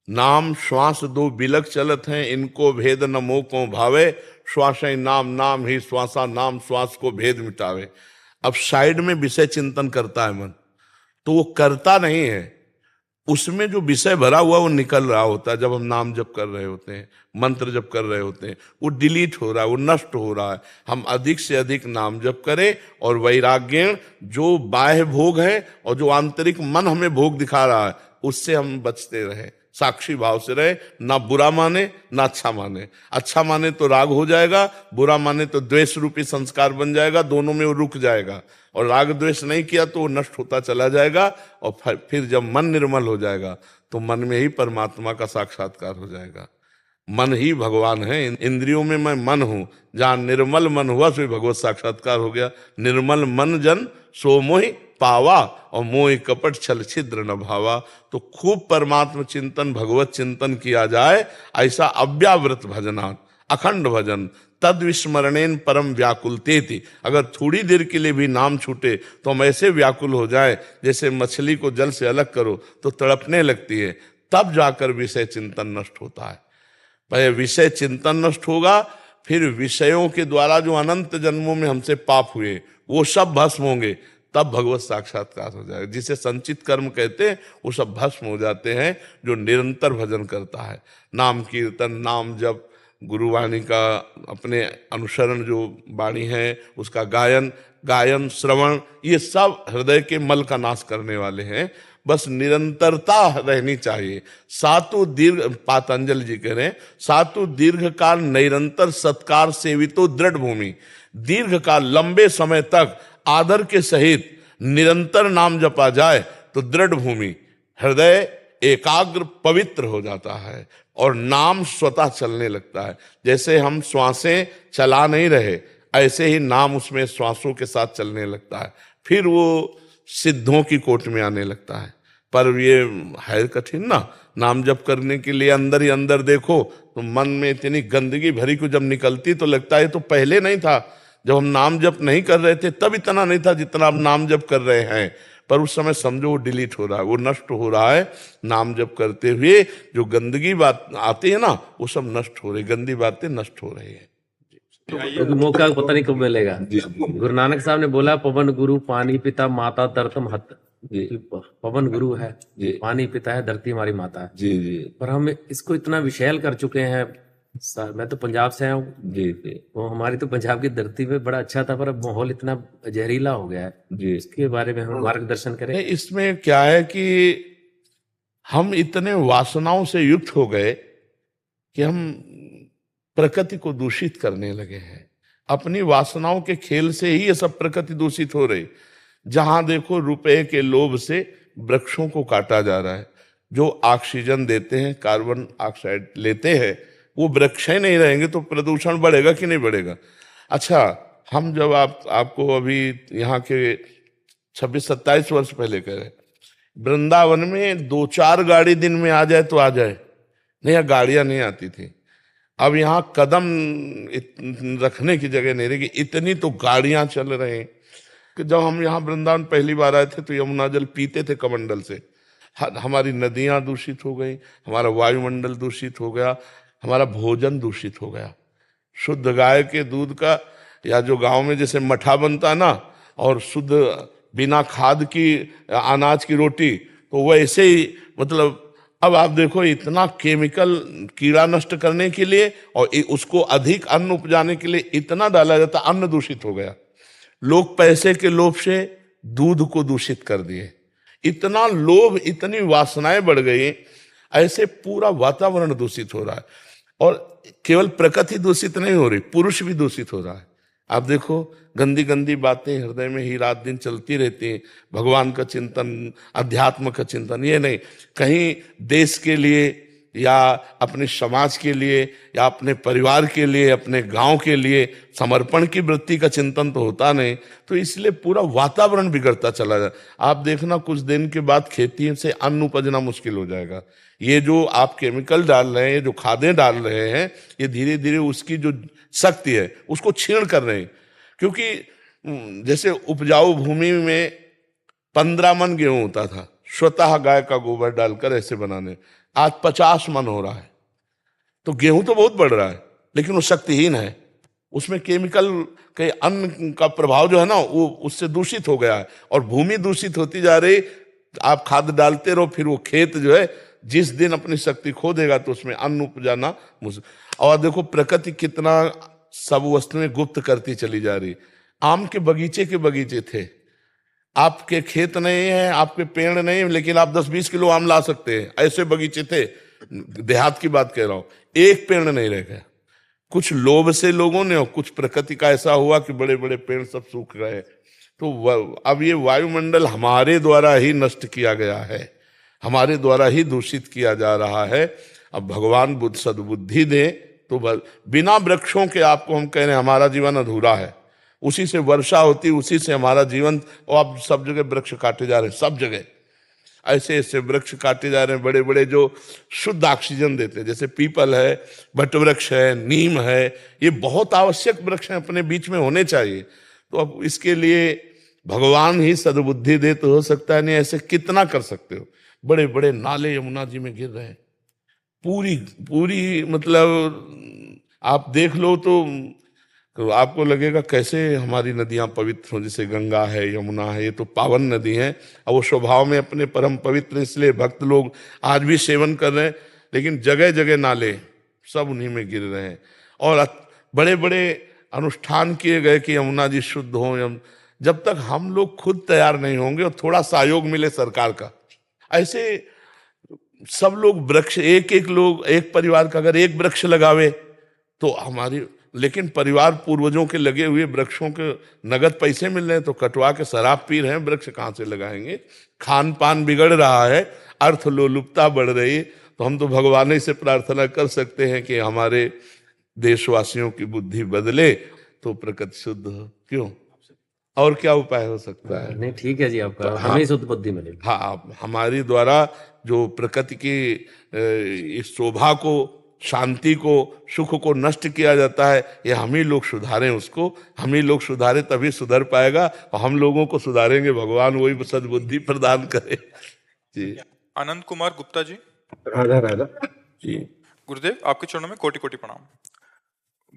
S2: नाम श्वास दो बिलक चलत हैं, इनको भेद न मोह को भावे, श्वास नाम नाम ही श्वासा, नाम श्वास को भेद मिटावे। अब साइड में विषय चिंतन करता है मन, तो वो करता नहीं है, उसमें जो विषय भरा हुआ वो निकल रहा होता है। जब हम नाम जप कर रहे होते हैं, मंत्र जप कर रहे होते हैं, वो डिलीट हो रहा है, वो नष्ट हो रहा है। हम अधिक से अधिक नाम जप करें, और वैराग्य, जो बाह्य भोग है और जो आंतरिक मन हमें भोग दिखा रहा है, उससे हम बचते रहें, साक्षी भाव से रहे। ना बुरा माने ना अच्छा माने। अच्छा माने तो राग हो जाएगा, बुरा माने तो द्वेष रूपी संस्कार बन जाएगा, दोनों में वो रुक जाएगा। और राग द्वेष नहीं किया तो वो नष्ट होता चला जाएगा। और फिर जब मन निर्मल हो जाएगा तो मन में ही परमात्मा का साक्षात्कार हो जाएगा। मन ही भगवान है। इंद्रियों में मैं मन हूं, जहां निर्मल मन हुआ सो भगवत साक्षात्कार हो गया। निर्मल मन जन सो मोहि पावा, और मोहि कपट छल छिद्र न भावा। तो खूब परमात्म चिंतन, भगवत चिंतन किया जाए, ऐसा अव्यावृत भजनात्, अखंड भजन, तद विस्मरणेन परम व्याकुलतेति। अगर थोड़ी देर के लिए भी नाम छूटे तो हम ऐसे व्याकुल हो जाए, जैसे मछली को जल से अलग करो तो तड़पने लगती है, तब जाकर विषय चिंतन नष्ट होता है। पहले विषय चिंतन नष्ट होगा, फिर विषयों के द्वारा जो अनंत जन्मों में हमसे पाप हुए वो सब भस्म होंगे, तब भगवत साक्षात्कार हो जाएगा। जिसे संचित कर्म कहते हैं, वो सब भस्म हो जाते हैं जो निरंतर भजन करता है। नाम कीर्तन, नाम जप, गुरुवाणी का अपने अनुसरण, जो वाणी है उसका गायन श्रवण, ये सब हृदय के मल का नाश करने वाले हैं। बस निरंतरता रहनी चाहिए। सातु दीर्घ, पातंजलि जी कह रहे हैं, सातु दीर्घ काल निरंतर सत्कार सेवितो दृढ़ भूमि। दीर्घ काल, लंबे समय तक आदर के सहित निरंतर नाम जपा जाए तो दृढ़ भूमि, हृदय एकाग्र पवित्र हो जाता है और नाम स्वतः चलने लगता है। जैसे हम श्वासें चला नहीं रहे, ऐसे ही नाम उसमें श्वासों के साथ चलने लगता है, फिर वो सिद्धों की कोट में आने लगता है। पर ये है कठिन ना, नाम जप करने के लिए अंदर ही अंदर देखो तो मन में इतनी गंदगी भरी को जब निकलती तो लगता है तो पहले नहीं था। जब हम नाम जप नहीं कर रहे थे तब इतना नहीं था जितना आप नाम जप कर रहे हैं। पर उस समय समझो वो डिलीट हो रहा है, वो नष्ट हो रहा है। नाम जप करते हुए जो गंदगी बात आती है ना, वो सब नष्ट हो रही, गंदी बातें नष्ट हो रही है।
S5: क्योंकि मौका पता नहीं कब मिलेगा। गुरु नानक साहब ने बोला, पवन गुरु पानी पिता माता धरतम हत। पवन गुरु है, पानी पिता है, धरती हमारी माता है।
S2: जी जी।
S5: पर हम इसको इतना विशैल कर चुके हैं। मैं तो पंजाब से आया हूँ
S2: जी जी।
S5: वो हमारी तो पंजाब की धरती पे बड़ा अच्छा था, पर अब माहौल इतना जहरीला हो गया है
S2: जी।
S5: इसके बारे में हम मार्गदर्शन करें।
S2: इसमें क्या है कि हम इतने वासनाओं से युक्त हो गए कि हम प्रकृति को दूषित करने लगे हैं। अपनी वासनाओं के खेल से ही ये सब प्रकृति दूषित हो रही। जहां देखो रुपए के लोभ से वृक्षों को काटा जा रहा है। जो ऑक्सीजन देते हैं, कार्बन ऑक्साइड लेते हैं, वो वृक्ष ही नहीं रहेंगे तो प्रदूषण बढ़ेगा कि नहीं बढ़ेगा? अच्छा, हम जब आपको अभी यहाँ के 26-27 वर्ष पहले कह रहे, वृंदावन में 2-4 गाड़ी दिन में आ जाए तो आ जाए, नहीं, यहाँ गाड़ियां नहीं आती थी। अब यहाँ कदम रखने की जगह नहीं रही, इतनी तो गाड़ियां चल रहे हैं कि जब हम यहाँ वृंदावन पहली बार आए थे तो यमुना जल पीते थे कमंडल से। हमारी नदियां दूषित हो गई, हमारा वायुमंडल दूषित हो गया, हमारा भोजन दूषित हो गया। शुद्ध गाय के दूध का, या जो गांव में जैसे मठा बनता ना, और शुद्ध बिना खाद की अनाज की रोटी, तो वैसे ही मतलब अब आप देखो इतना केमिकल कीड़ा नष्ट करने के लिए और उसको अधिक अन्न उपजाने के लिए इतना डाला जाता, अन्न दूषित हो गया। लोग पैसे के लोभ से दूध को दूषित कर दिए, इतना लोभ, इतनी वासनाएं बढ़ गई, ऐसे पूरा वातावरण दूषित हो रहा है। और केवल प्रकृति दूषित नहीं हो रही, पुरुष भी दूषित हो रहा है। आप देखो गंदी गंदी बातें हृदय में ही रात दिन चलती रहती हैं। भगवान का चिंतन, अध्यात्म का चिंतन, ये नहीं, कहीं देश के लिए या अपने समाज के लिए या अपने परिवार के लिए, अपने गांव के लिए समर्पण की वृत्ति का चिंतन तो होता नहीं, तो इसलिए पूरा वातावरण बिगड़ता चला जाए। आप देखना कुछ दिन के बाद खेती से अन्न उपजना मुश्किल हो जाएगा। ये जो आप केमिकल डाल रहे हैं, जो खादें डाल रहे हैं, ये धीरे धीरे उसकी जो शक्ति है उसको छीण कर रहे हैं। क्योंकि जैसे उपजाऊ भूमि में 15 मन गेहूं होता था, स्वतः गाय का गोबर डालकर ऐसे बनाने, आज 50 मन हो रहा है। तो गेहूं तो बहुत बढ़ रहा है, लेकिन वो शक्तिहीन है, उसमें केमिकल के अन्न का प्रभाव जो है ना, वो उससे दूषित हो गया है और भूमि दूषित होती जा रही। आप खाद डालते रहो, फिर वो खेत जो है जिस दिन अपनी शक्ति खो देगा तो उसमें अन्न उपजाना मुश्किल। और देखो प्रकृति कितना सब वस्तुएं गुप्त करती चली जा रही। आम के बगीचे थे, आपके खेत नहीं है, आपके पेड़ नहीं, लेकिन आप 10-20 किलो आम ला सकते हैं, ऐसे बगीचे थे। देहात की बात कह रहा हूं, एक पेड़ नहीं रह गया। कुछ लोभ से लोगों ने, और कुछ प्रकृति का ऐसा हुआ कि बड़े बड़े पेड़ सब सूख गए। तो अब ये वायुमंडल हमारे द्वारा ही नष्ट किया गया है, हमारे द्वारा ही दूषित किया जा रहा है। अब भगवान बुद्ध सद्बुद्धि दे तो बिना वृक्षों के, आपको हम कह रहे हैं हमारा जीवन अधूरा है। उसी से वर्षा होती, उसी से हमारा जीवन, और अब सब जगह वृक्ष काटे जा रहे हैं, सब जगह ऐसे ऐसे वृक्ष काटे जा रहे हैं, बड़े बड़े जो शुद्ध ऑक्सीजन देते हैं, जैसे पीपल है, बटवृक्ष है, नीम है, ये बहुत आवश्यक वृक्ष हैं, अपने बीच में होने चाहिए। तो अब इसके लिए भगवान ही सद्बुद्धि दे तो हो सकता है, नहीं ऐसे कितना कर सकते हो। बड़े बड़े नाले यमुना जी में गिर रहे हैं, पूरी पूरी मतलब आप देख लो तो आपको लगेगा कैसे हमारी नदियां पवित्र हों। जैसे गंगा है, यमुना है, ये तो पावन नदी हैं, और वो स्वभाव में अपने परम पवित्र, इसलिए भक्त लोग आज भी सेवन कर रहे हैं। लेकिन जगह जगह नाले सब उन्हीं में गिर रहे हैं, और बड़े बड़े अनुष्ठान किए गए कि यमुना जी शुद्ध हों। जब तक हम लोग खुद तैयार नहीं होंगे और थोड़ा सहयोग मिले सरकार का, ऐसे सब लोग वृक्ष, एक परिवार का अगर एक वृक्ष लगावे तो हमारी, लेकिन परिवार पूर्वजों के लगे हुए वृक्षों के नगद पैसे मिल रहे हैं, तो कटवा के शराब पी रहे हैं, वृक्ष कहाँ से लगाएंगे। खान पान बिगड़ रहा है, अर्थ लोलुपता बढ़ रही। तो हम तो भगवान ही से प्रार्थना कर सकते हैं कि हमारे देशवासियों की बुद्धि बदले तो प्रकृति शुद्ध हो। क्यों, और क्या उपाय हो सकता है?
S5: नहीं ठीक है जी, आपका हमें शुद्ध बुद्धि मिलेगी।
S2: हाँ, हमारी द्वारा जो प्रकृति की इस शोभा को, शांति को, सुख को नष्ट किया जाता है, ये हम ही लोग सुधारें उसको। हम ही लोग सुधारे तभी सुधर पाएगा, और हम लोगों को सुधारेंगे भगवान, वही सद्बुद्धि प्रदान करे जी।
S1: आनंद कुमार गुप्ता जी।
S6: राधा राधा
S2: जी
S1: गुरुदेव, आपके चरणों में कोटि कोटि प्रणाम।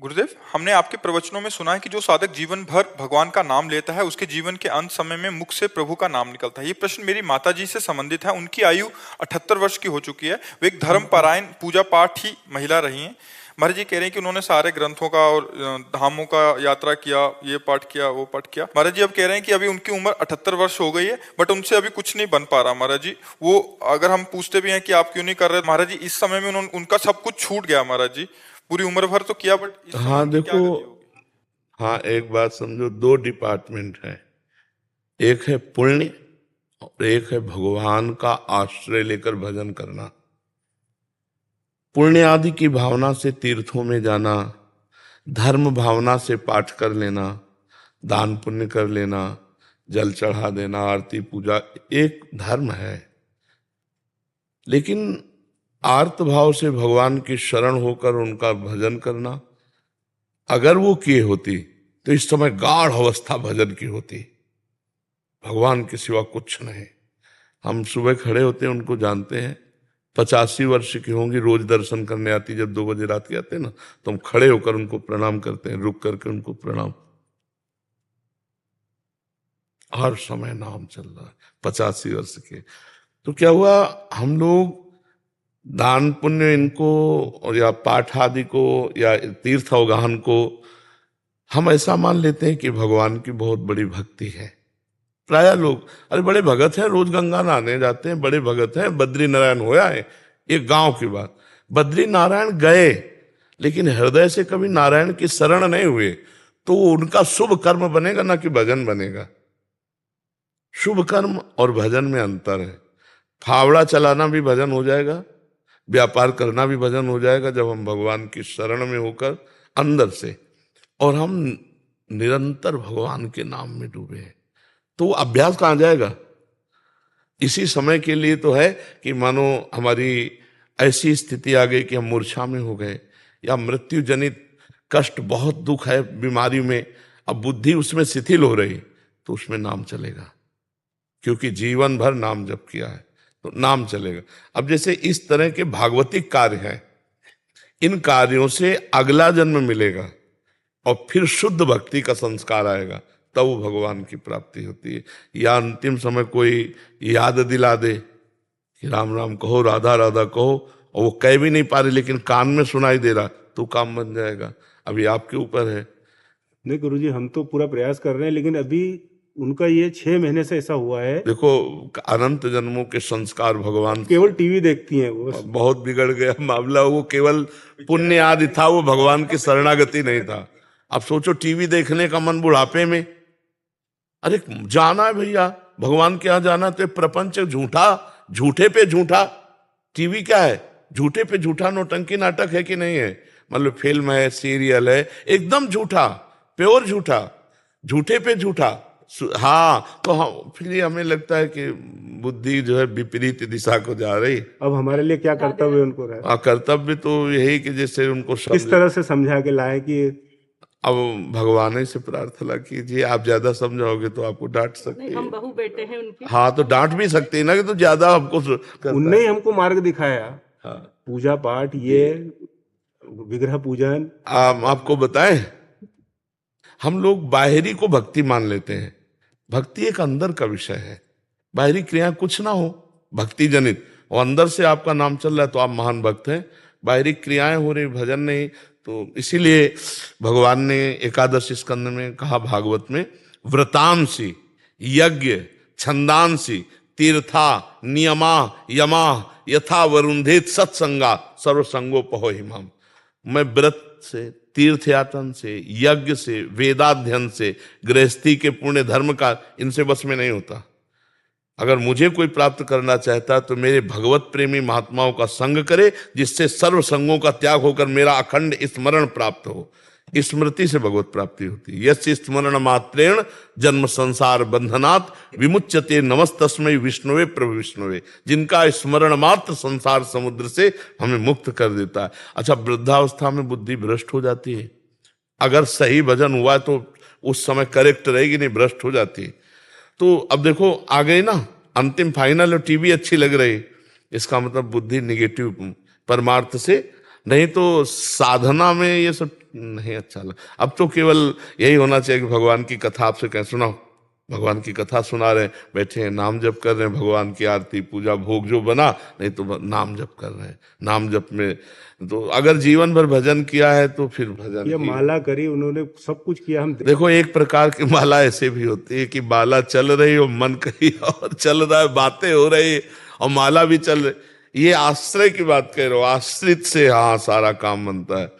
S1: गुरुदेव, हमने आपके प्रवचनों में सुना है कि जो साधक जीवन भर भगवान का नाम लेता है, उसके जीवन के अंत समय में मुख से प्रभु का नाम निकलता है। ये प्रश्न मेरी माताजी से संबंधित है। उनकी आयु 78 वर्ष की हो चुकी है। वे एक धर्म पारायण पूजा पाठ ही महिला रही हैं। महाराज जी कह रहे हैं कि उन्होंने सारे ग्रंथों का और धामों का यात्रा किया, ये पाठ किया, वो पाठ किया। महाराज जी अब कह रहे हैं कि अभी उनकी उम्र 78 वर्ष हो गई है, बट उनसे अभी कुछ नहीं बन पा रहा। महाराज जी, वो अगर हम पूछते भी हैं कि आप क्यों नहीं कर रहे, महाराज जी इस समय में उनका सब कुछ छूट गया। महाराज जी पूरी उम्र भर तो किया, बट
S2: हाँ देखो, हाँ एक बात समझो, 2 डिपार्टमेंट है, एक है पुण्य और एक है भगवान का आश्रय लेकर भजन करना। पुण्य आदि की भावना से तीर्थों में जाना, धर्म भावना से पाठ कर लेना, दान पुण्य कर लेना, जल चढ़ा देना, आरती पूजा, एक धर्म है। लेकिन आर्त भाव से भगवान की शरण होकर उनका भजन करना, अगर वो किए होती तो इस समय गाढ़ अवस्था भजन की होती। भगवान के सिवा कुछ नहीं। हम सुबह खड़े होते हैं, उनको जानते हैं, 85 वर्ष की होंगी, रोज दर्शन करने आती। जब 2 बजे रात के आते हैं ना, तो हम खड़े होकर उनको प्रणाम करते हैं, रुक करके उनको प्रणाम। हर समय नाम चल रहा है 85 वर्ष के। तो क्या हुआ, हम लोग दान पुण्य इनको और या पाठ आदि को या तीर्थ अवगाहन को हम ऐसा मान लेते हैं कि भगवान की बहुत बड़ी भक्ति है। प्राय लोग अरे बड़े भगत हैं, रोज गंगा नहाने जाते हैं, बड़े भगत हैं, बद्री नारायण होया है। एक गांव की बात, बद्री नारायण गए लेकिन हृदय से कभी नारायण की शरण नहीं हुए, तो उनका शुभ कर्म बनेगा ना कि भजन बनेगा। शुभ कर्म और भजन में अंतर है। फावड़ा चलाना भी भजन हो जाएगा, व्यापार करना भी भजन हो जाएगा जब हम भगवान की शरण में होकर अंदर से, और हम निरंतर भगवान के नाम में डूबे हैं। तो अभ्यास कहाँ जाएगा? इसी समय के लिए तो है कि मानो हमारी ऐसी स्थिति आ गई कि हम मूर्छा में हो गए या मृत्यु जनित कष्ट, बहुत दुख है बीमारी में, अब बुद्धि उसमें शिथिल हो रही, तो उसमें नाम चलेगा, क्योंकि जीवन भर नाम जप किया है तो नाम चलेगा। अब जैसे इस तरह के भागवतिक कार्य हैं, इन कार्यों से अगला जन्म मिलेगा और फिर शुद्ध भक्ति का संस्कार आएगा, तब वो भगवान की प्राप्ति होती है। या अंतिम समय कोई याद दिला दे कि राम राम कहो, राधा राधा कहो, और वो कह भी नहीं पा रहे लेकिन कान में सुनाई दे रहा, तो काम बन जाएगा। अभी आपके ऊपर है।
S6: नहीं गुरुजी, हम तो पूरा प्रयास कर रहे हैं, लेकिन अभी उनका ये 6 महीने से ऐसा हुआ है।
S2: देखो, अनंत जन्मों के संस्कार भगवान
S6: केवल टीवी देखती हैं वो।
S2: बहुत बिगड़ गया मामला। वो केवल पुण्य आदि था, वो भगवान की शरणागति नहीं था। अब सोचो, टीवी देखने का मन बुढ़ापे में, अरे जाना है भैया भगवान के यहाँ जाना, तो प्रपंच झूठा, झूठे पे झूठा। टीवी क्या है? झूठे पे झूठा नौटंकी नाटक है कि नहीं है? मतलब फिल्म है, सीरियल है, एकदम झूठा, प्योर झूठा, झूठे पे झूठा। हाँ, तो हाँ, फिर हमें लगता है कि बुद्धि जो है विपरीत दिशा को जा रही।
S6: अब हमारे लिए क्या कर्तव्य उनको रहा?
S2: कर्तव्य तो यही कि जैसे उनको
S6: किस तरह से समझा के लाए कि
S2: अब भगवान से प्रार्थना कीजिए। आप ज्यादा समझाओगे तो आपको डांट सकते हैं।
S7: हम बहू बेटे हैं उनके।
S2: हाँ, तो डांट भी सकते हैं ना कि तो ज्यादा हमको
S6: उनने ही हमको मार्ग दिखाया।
S2: हाँ।
S6: पूजा पाठ, ये विग्रह पूजन।
S2: आपको बताएं, हम लोग बाहरी को भक्ति मान लेते हैं। भक्ति एक अंदर का विषय है, बाहरी क्रिया कुछ ना हो भक्ति जनित, और अंदर से आपका नाम चल रहा है तो आप महान भक्त हैं। बाहरी क्रियाएं हो रही, भजन नहीं। तो इसीलिए भगवान ने एकादश स्कंद में कहा, भागवत में, व्रतांसी यज्ञ छंदांसी तीर्था नियमा यमा यथा वरुंधेत सत्संगा सर्वसंगोपहो हिमाम। मैं व्रत से, तीर्थ यातन से, यज्ञ से, वेदाध्ययन से, गृहस्थी के पुण्य धर्म का, इनसे बस में नहीं होता। अगर मुझे कोई प्राप्त करना चाहता तो मेरे भगवत प्रेमी महात्माओं का संग करे, जिससे सर्व संगों का त्याग होकर मेरा अखंड स्मरण प्राप्त हो। स्मृति से भगवत प्राप्ति होती है। यस्य स्मरण मात्रेण जन्म संसार बंधनात् विमुच्यते नमस्तस्मै विष्णुवे प्रभु विष्णुवे। जिनका स्मरण मात्र संसार समुद्र से हमें मुक्त कर देता है। अच्छा, वृद्धावस्था में बुद्धि भ्रष्ट हो जाती है। अगर सही भजन हुआ तो उस समय करेक्ट रहेगी, नहीं भ्रष्ट हो जाती है। तो अब देखो, आ गई ना अंतिम फाइनल, और टीवी अच्छी लग रही, इसका मतलब बुद्धि निगेटिव परमार्थ से, नहीं तो साधना में ये सब नहीं अच्छा लगा। अब तो केवल यही होना चाहिए कि भगवान की कथा आपसे कह सुनाओ, भगवान की कथा सुना रहे, बैठे हैं, नाम जप कर रहे हैं, भगवान की आरती पूजा भोग जो बना, नहीं तो नाम जप कर रहे हैं। नाम जप में तो अगर जीवन भर भजन किया है तो फिर भजन,
S6: ये माला करी उन्होंने, सब कुछ किया। हम
S2: देखो, एक प्रकार की माला ऐसे भी होती है कि माला चल रही और मन कहीं और चल रहा है, बातें हो रही और माला भी चल रही। ये आश्रय की बात कह रहे हो, आश्रित से हाँ सारा काम बनता है।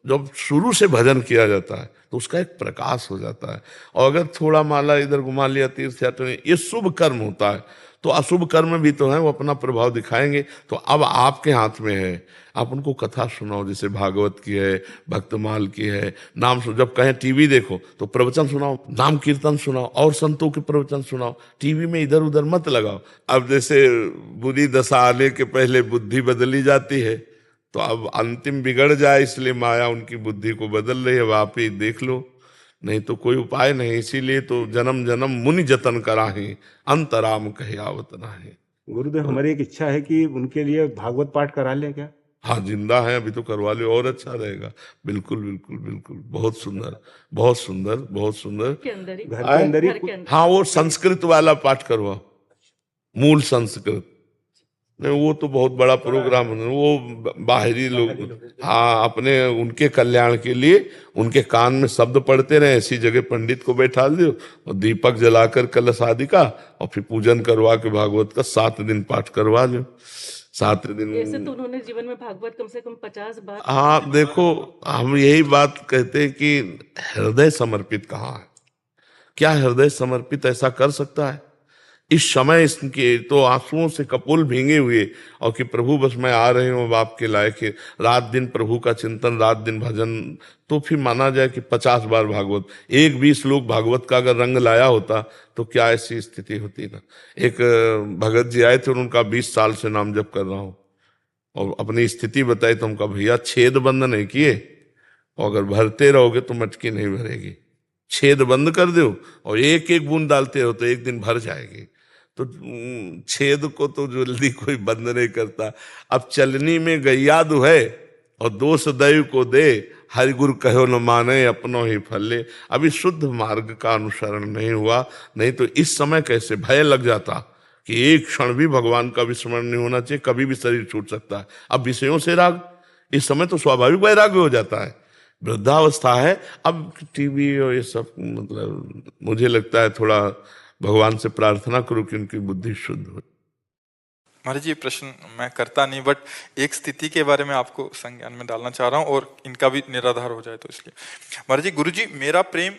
S2: जब शुरू से भजन किया जाता है तो उसका एक प्रकाश हो जाता है। और अगर थोड़ा माला इधर घुमा लिया, तीर्थ यात्रा, ये शुभ कर्म होता है। तो अशुभ कर्म भी तो है, वो अपना प्रभाव दिखाएंगे। तो अब आपके हाथ में है, आप उनको कथा सुनाओ, जैसे भागवत की है, भक्तमाल की है, नाम सुनो। जब कहें टीवी देखो तो प्रवचन सुनाओ, नाम कीर्तन सुनाओ, और संतों के प्रवचन सुनाओ। टीवी में इधर उधर मत लगाओ। अब जैसे बुरी दशा आने के पहले बुद्धि बदली जाती है, तो अब अंतिम बिगड़ जाए इसलिए माया उनकी बुद्धि को बदल रही है। अब आप ही देख लो, नहीं तो कोई उपाय नहीं। इसीलिए तो जन्म जन्म मुनि जतन कराहे, अंतराम कहे आवत नाहे।
S6: गुरुदेव, हमारी एक इच्छा है कि उनके लिए भागवत पाठ करा लें क्या?
S2: हाँ जिंदा है अभी तो करवा लो और अच्छा रहेगा। बिल्कुल बिल्कुल बिल्कुल, बहुत सुंदर बहुत सुंदर बहुत सुंदर।
S7: के अंदर ही
S6: घर के अंदर ही
S7: घर के अंदर
S2: हाँ वो संस्कृत वाला पाठ करवाओ, मूल संस्कृत। नहीं वो तो बहुत बड़ा प्रोग्राम है, वो बाहरी लोग, हाँ अपने उनके कल्याण के लिए उनके कान में शब्द पढ़ते रहे, ऐसी जगह पंडित को बैठा दो और दीपक जलाकर कलश आदि का और फिर पूजन करवा के भागवत का 7 दिन पाठ करवा लो, 7 दिन।
S7: ऐसे तो उन्होंने जीवन में भागवत कम से कम 50 बार।
S2: हाँ देखो हम यही बात कहते हैं कि हृदय समर्पित कहाँ है, क्या हृदय समर्पित ऐसा कर सकता है इस समय? इसके तो आंसुओं से कपोल भींगे हुए और कि प्रभु बस मैं आ रही हूँ बाप के लायक है, रात दिन प्रभु का चिंतन, रात दिन भजन, तो फिर माना जाए कि 50 बार भागवत, एक 20 लोग भागवत का अगर रंग लाया होता तो क्या ऐसी स्थिति होती ना। एक भगत जी आए थे, उनका 20 साल से नाम जप कर रहा हूँ और अपनी स्थिति बताई तो हमका भैया छेद बंद नहीं किए और अगर भरते रहोगे तो मटकी नहीं भरेगी, छेद बंद कर दो और एक एक बूंद डालते रहो तो एक दिन भर जाएगी। तो छेद को तो जल्दी कोई बंद नहीं करता। अब चलनी में गैया दुहै और दोष दैव को दे, हरि गुरु कहो न माने अपनों ही फल ले। अभी शुद्ध मार्ग का अनुसरण नहीं हुआ, नहीं तो इस समय कैसे भय लग जाता कि एक क्षण भी भगवान का विस्मरण नहीं होना चाहिए, कभी भी शरीर छूट सकता है। अब विषयों से राग, इस समय तो स्वाभाविक वैराग्य हो जाता है, वृद्धावस्था है। अब टीवी और ये सब, मतलब मुझे लगता है थोड़ा भगवान से प्रार्थना करो कि उनकी बुद्धि शुद्ध हो।
S1: महाराज जी ये प्रश्न मैं करता नहीं, बट एक स्थिति के बारे में आपको संज्ञान में डालना चाह रहा हूँ और इनका भी निराधार हो जाए तो इसलिए। महाराज जी, गुरु जी मेरा प्रेम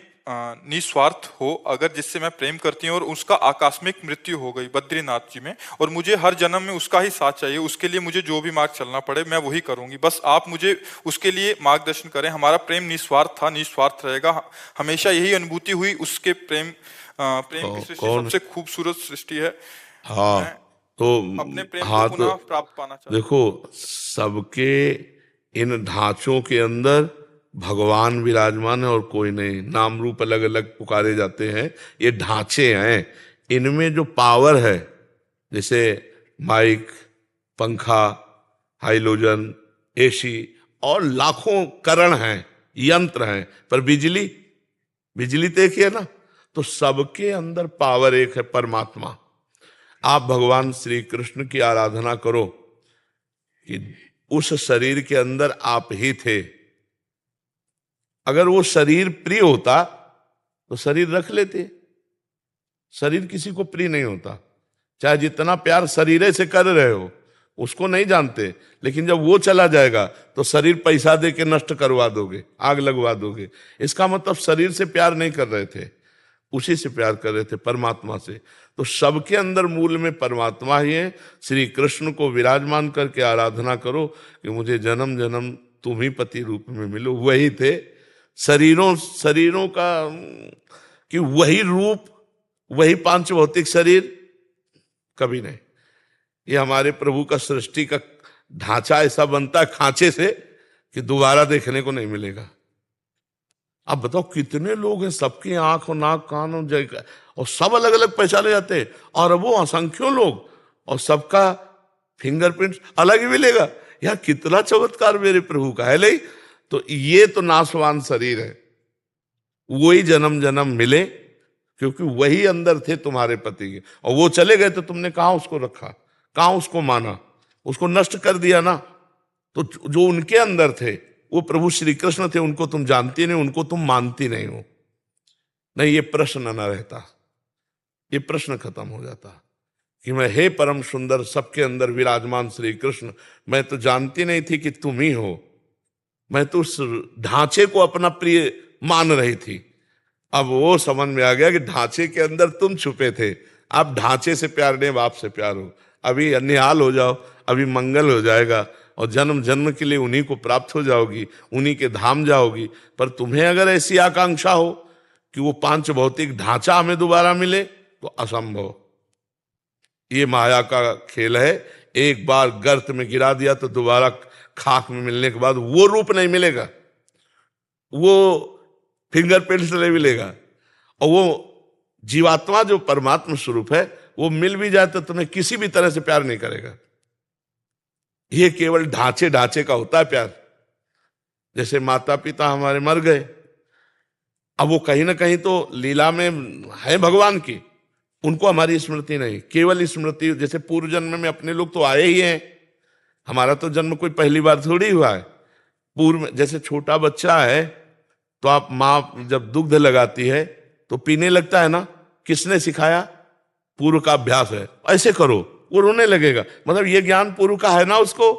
S1: निस्वार्थ हो अगर जिससे मैं प्रेम करती हूँ और उसका आकस्मिक मृत्यु हो गई बद्रीनाथ जी में और मुझे हर जन्म में उसका ही साथ चाहिए, उसके लिए मुझे जो भी मार्ग चलना पड़े मैं वही करूंगी, बस आप मुझे उसके लिए मार्गदर्शन करें। हमारा प्रेम निस्वार्थ था, निस्वार्थ रहेगा, हमेशा यही अनुभूति हुई। उसके प्रेम की सृष्टि सबसे खूबसूरत सृष्टि है।
S2: हाँ तो
S1: अपने प्रेम
S2: हाँ
S1: को पुनः
S2: तो
S1: प्राप्त पाना चाहता हूं।
S2: देखो सबके इन ढांचों के अंदर भगवान विराजमान है और कोई नहीं, नाम रूप अलग अलग पुकारे जाते हैं, ये ढांचे हैं। इनमें जो पावर है जैसे माइक, पंखा, हाइलोजन, एसी और लाखों करण हैं, यंत्र हैं, पर बिजली तो एक ही है ना। तो सबके अंदर पावर एक है, परमात्मा। आप भगवान श्री कृष्ण की आराधना करो कि उस शरीर के अंदर आप ही थे। अगर वो शरीर प्रिय होता तो शरीर रख लेते, शरीर किसी को प्रिय नहीं होता, चाहे जितना प्यार शरीर से कर रहे हो उसको नहीं जानते, लेकिन जब वो चला जाएगा तो शरीर पैसा दे के नष्ट करवा दोगे, आग लगवा दोगे। इसका मतलब शरीर से प्यार नहीं कर रहे थे, उसी से प्यार कर रहे थे, परमात्मा से। तो सबके अंदर मूल में परमात्मा ही है। श्री कृष्ण को विराजमान करके आराधना करो कि मुझे जन्म जन्म तुम ही पति रूप में मिलो। वही थे शरीरों का कि वही रूप, वही पांच भौतिक शरीर कभी नहीं। ये हमारे प्रभु का सृष्टि का ढांचा ऐसा बनता है खांचे से कि दोबारा देखने को नहीं मिलेगा। अब बताओ कितने लोग हैं, सबकी आंख और नाक कान और सब अलग अलग पहचाने जाते हैं, और वो असंख्यों लोग और सबका फिंगरप्रिंट अलग ही मिलेगा। यार कितना चमत्कार मेरे प्रभु का है। नहीं तो ये तो नाशवान शरीर है, वही जन्म जन्म मिले, क्योंकि वही अंदर थे तुम्हारे पति के, और वो चले गए तो तुमने कहां उसको रखा, कहां उसको माना, उसको नष्ट कर दिया ना। तो जो उनके अंदर थे वो प्रभु श्री कृष्ण थे, उनको तुम जानती नहीं, उनको तुम मानती नहीं हो। नहीं ये प्रश्न न रहता, ये प्रश्न खत्म हो जाता कि मैं हे परम सुंदर सबके अंदर विराजमान श्री कृष्ण, मैं तो जानती नहीं थी कि तुम ही हो। मैं तो उस ढांचे को अपना प्रिय मान रही थी, अब वो समझ में आ गया कि ढांचे के अंदर तुम छुपे थे। आप ढांचे से प्यार नहीं, बाप से प्यार हो। अभी निहाल हो जाओ, अभी मंगल हो जाएगा और जन्म जन्म के लिए उन्हीं को प्राप्त हो जाओगी, उन्हीं के धाम जाओगी। पर तुम्हें अगर ऐसी आकांक्षा हो कि वो पांच भौतिक ढांचा हमें दोबारा मिले तो असंभव। ये माया का खेल है, एक बार गर्त में गिरा दिया तो दोबारा खाक में मिलने के बाद वो रूप नहीं मिलेगा, वो फिंगरप्रिंट नहीं मिलेगा, और वो जीवात्मा जो परमात्मा स्वरूप है वो मिल भी जाए तो तुम्हें किसी भी तरह से प्यार नहीं करेगा। ये केवल ढांचे ढांचे का होता है प्यार। जैसे माता पिता हमारे मर गए, अब वो कहीं ना कहीं तो लीला में है भगवान की, उनको हमारी स्मृति नहीं, केवल स्मृति। जैसे पूर्व जन्म में अपने लोग तो आए ही हैं, हमारा तो जन्म कोई पहली बार थोड़ी हुआ है। पूर्व में जैसे छोटा बच्चा है तो आप माँ जब दुग्ध लगाती है तो पीने लगता है ना, किसने सिखाया? पूर्व का अभ्यास है, ऐसे करो, वो रोने लगेगा, मतलब ये ज्ञान पूर्व का है ना उसको।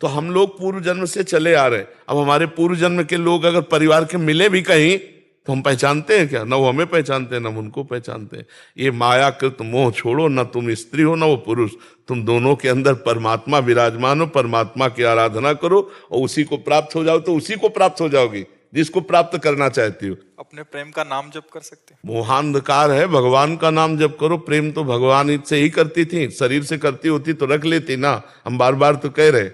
S2: तो हम लोग पूर्व जन्म से चले आ रहे। अब हमारे पूर्व जन्म के लोग अगर परिवार के मिले भी कहीं तो हम पहचानते हैं क्या? न वो हमें पहचानते हैं, न उनको पहचानते हैं। ये मायाकृत मोह छोड़ो, न तुम स्त्री हो न वो पुरुष, तुम दोनों के अंदर परमात्मा विराजमान हो, परमात्मा की आराधना करो और उसी को प्राप्त हो जाओ तो उसी को प्राप्त हो जाओगी जिसको प्राप्त करना चाहती हो।
S1: अपने प्रेम का नाम जप कर सकते हैं।
S2: मोहांधकार है, भगवान का नाम जप करो। प्रेम तो भगवान से ही करती थी, शरीर से करती होती तो रख लेती ना। हम बार बार तो कह रहे,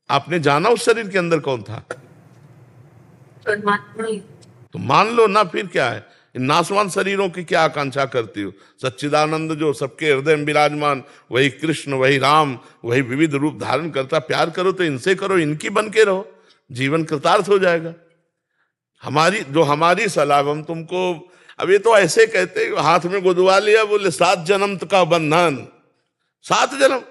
S2: आपने जाना उस शरीर के अंदर कौन था? तो मान लो ना, फिर क्या है? इन नाशवान शरीरों की क्या आकांक्षा करती हो? सच्चिदानंद जो सबके हृदय में विराजमान, वही कृष्ण, वही राम, वही विविध रूप धारण करता। प्यार करो तो इनसे करो, इनकी बन के रहो, जीवन कृतार्थ हो जाएगा। हमारी सलाह, हम तुमको अब ये तो ऐसे कहते हाथ में गुदवा लिया, बोले 7 जन्म का बंधन, 7 जन्म,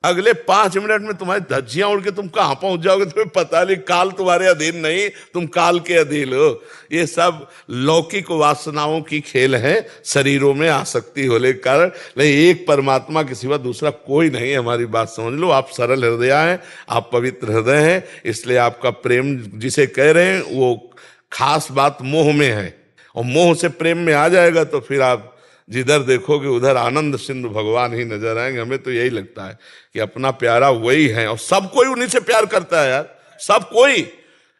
S2: अगले 5 मिनट में तुम्हारी धज्जियां उड़ के तुम कहां पहुंच जाओगे तुम्हें पता नहीं। काल तुम्हारे अधीन नहीं, तुम काल के अधीन हो। ये सब लौकिक वासनाओं की खेल है, शरीरों में आसक्ति होने के कारण। नहीं, एक परमात्मा के सिवा दूसरा कोई नहीं है। हमारी बात समझ लो। आप सरल हृदय हैं, आप पवित्र हृदय हैं, इसलिए आपका प्रेम जिसे कह रहे हैं वो खास बात मोह में है, और मोह से प्रेम में आ जाएगा तो फिर आप जिधर देखोगे उधर आनंद सिंधु भगवान ही नजर आएंगे। हमें तो यही लगता है कि अपना प्यारा वही है, और सब कोई उन्हीं से प्यार करता है यार, सब कोई।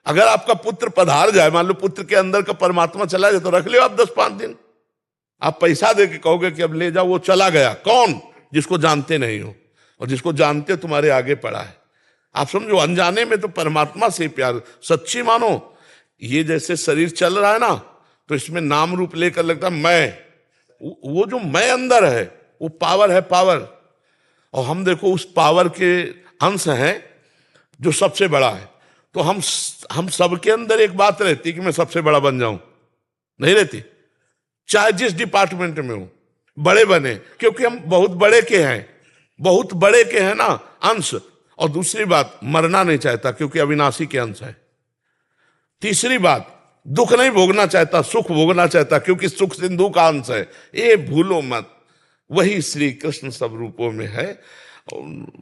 S2: अगर आपका पुत्र पधार जाए, मान लो पुत्र के अंदर का परमात्मा चला जाए, तो रख लियो आप 10-5 दिन। आप पैसा दे के कहोगे कि अब ले जाओ, वो चला गया। कौन? जिसको जानते नहीं हो, और जिसको जानते हो तुम्हारे आगे पड़ा है। आप समझो, अनजाने में तो परमात्मा से प्यार सच्ची मानो। ये जैसे शरीर चल रहा है ना, तो इसमें नाम रूप लेकर लगता है मैं, वो जो मैं अंदर है वो पावर है, पावर। और हम देखो उस पावर के अंश हैं जो सबसे बड़ा है। तो हम सबके अंदर एक बात रहती कि मैं सबसे बड़ा बन जाऊं, नहीं रहती। चाहे जिस डिपार्टमेंट में हो, बड़े बने, क्योंकि हम बहुत बड़े के हैं, बहुत बड़े के हैं ना अंश। और दूसरी बात, मरना नहीं चाहता क्योंकि अविनाशी के अंश है। तीसरी बात, दुख नहीं भोगना चाहता, सुख भोगना चाहता क्योंकि सुख सिंधु का अंश है। ये भूलो मत, वही श्री कृष्ण सब रूपों में है।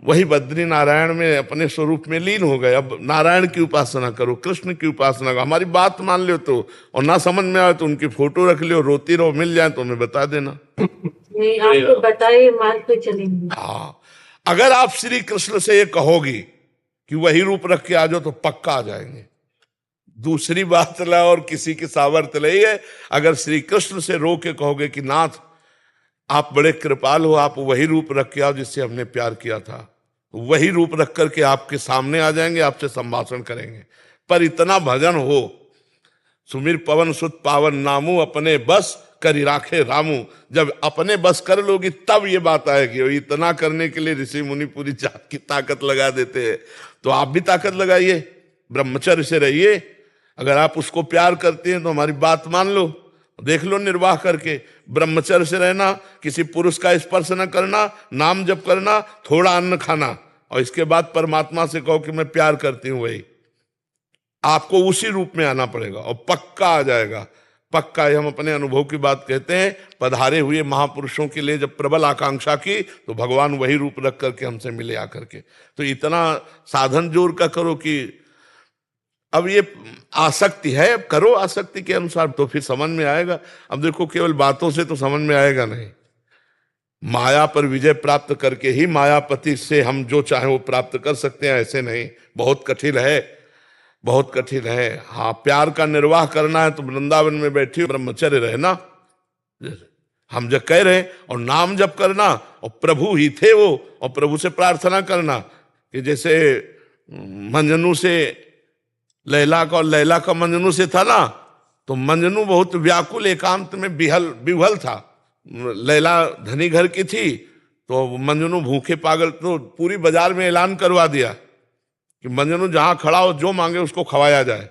S2: वही बद्री नारायण में अपने स्वरूप में लीन हो गए। अब नारायण की उपासना करो, कृष्ण की उपासना करो। हमारी बात मान लो तो, और ना समझ में आए तो उनकी फोटो रख लियो, रोती रहो, मिल जाए तो हमें बता देना।
S8: आपको बताइए, मार्ग पे चलेंगे।
S2: हाँ, अगर आप श्री कृष्ण से ये कहोगी कि वही रूप रख के आ जाओ तो पक्का आ जाएंगे। दूसरी बात ला, और किसी की सामर्थ्य नहीं है। अगर श्री कृष्ण से रो के कहोगे कि नाथ आप बड़े कृपाल हो, आप वही रूप रख के आओ जिससे हमने प्यार किया था, वही रूप रख करके आपके सामने आ जाएंगे, आपसे संभाषण करेंगे। पर इतना भजन हो, सुमिर पवन सुत पावन नामू, अपने बस करी राखे रामू। जब अपने बस कर लोगी तब ये बात आएगी। और इतना करने के लिए ऋषि मुनि पूरी जात की ताकत लगा देते हैं। तो आप भी ताकत लगाइए, ब्रह्मचर्य से रहिए। अगर आप उसको प्यार करते हैं तो हमारी बात मान लो, देख लो निर्वाह करके। ब्रह्मचर्य से रहना, किसी पुरुष का स्पर्श न करना, नाम जप करना, थोड़ा अन्न खाना, और इसके बाद परमात्मा से कहो कि मैं प्यार करती हूं। वही आपको उसी रूप में आना पड़ेगा और पक्का आ जाएगा, पक्का। हम अपने अनुभव की बात कहते हैं। पधारे हुए महापुरुषों के लिए जब प्रबल आकांक्षा की तो भगवान वही रूप रख करके हमसे मिले आकर के। तो इतना साधन जोर का करो कि अब ये आसक्ति है, करो आसक्ति के अनुसार तो फिर समझ में आएगा। अब देखो, केवल बातों से तो समझ में आएगा नहीं। माया पर विजय प्राप्त करके ही मायापति से हम जो चाहे वो प्राप्त कर सकते हैं, ऐसे नहीं। बहुत कठिन है, बहुत कठिन है। हाँ, प्यार का निर्वाह करना है तो वृंदावन में बैठी ब्रह्मचर्य रहना, हम जब कह रहे हैं, और नाम जप करना, और प्रभु ही थे वो, और प्रभु से प्रार्थना करना कि जैसे मंजनू से लैला का, और लैला का मंजनू से था ना, तो मंजनू बहुत व्याकुल एकांत में विह्वल था। लैला धनी घर की थी तो मंजनू भूखे पागल, तो पूरी बाजार में ऐलान करवा दिया कि मंजनू जहां खड़ा हो जो मांगे उसको खवाया जाए।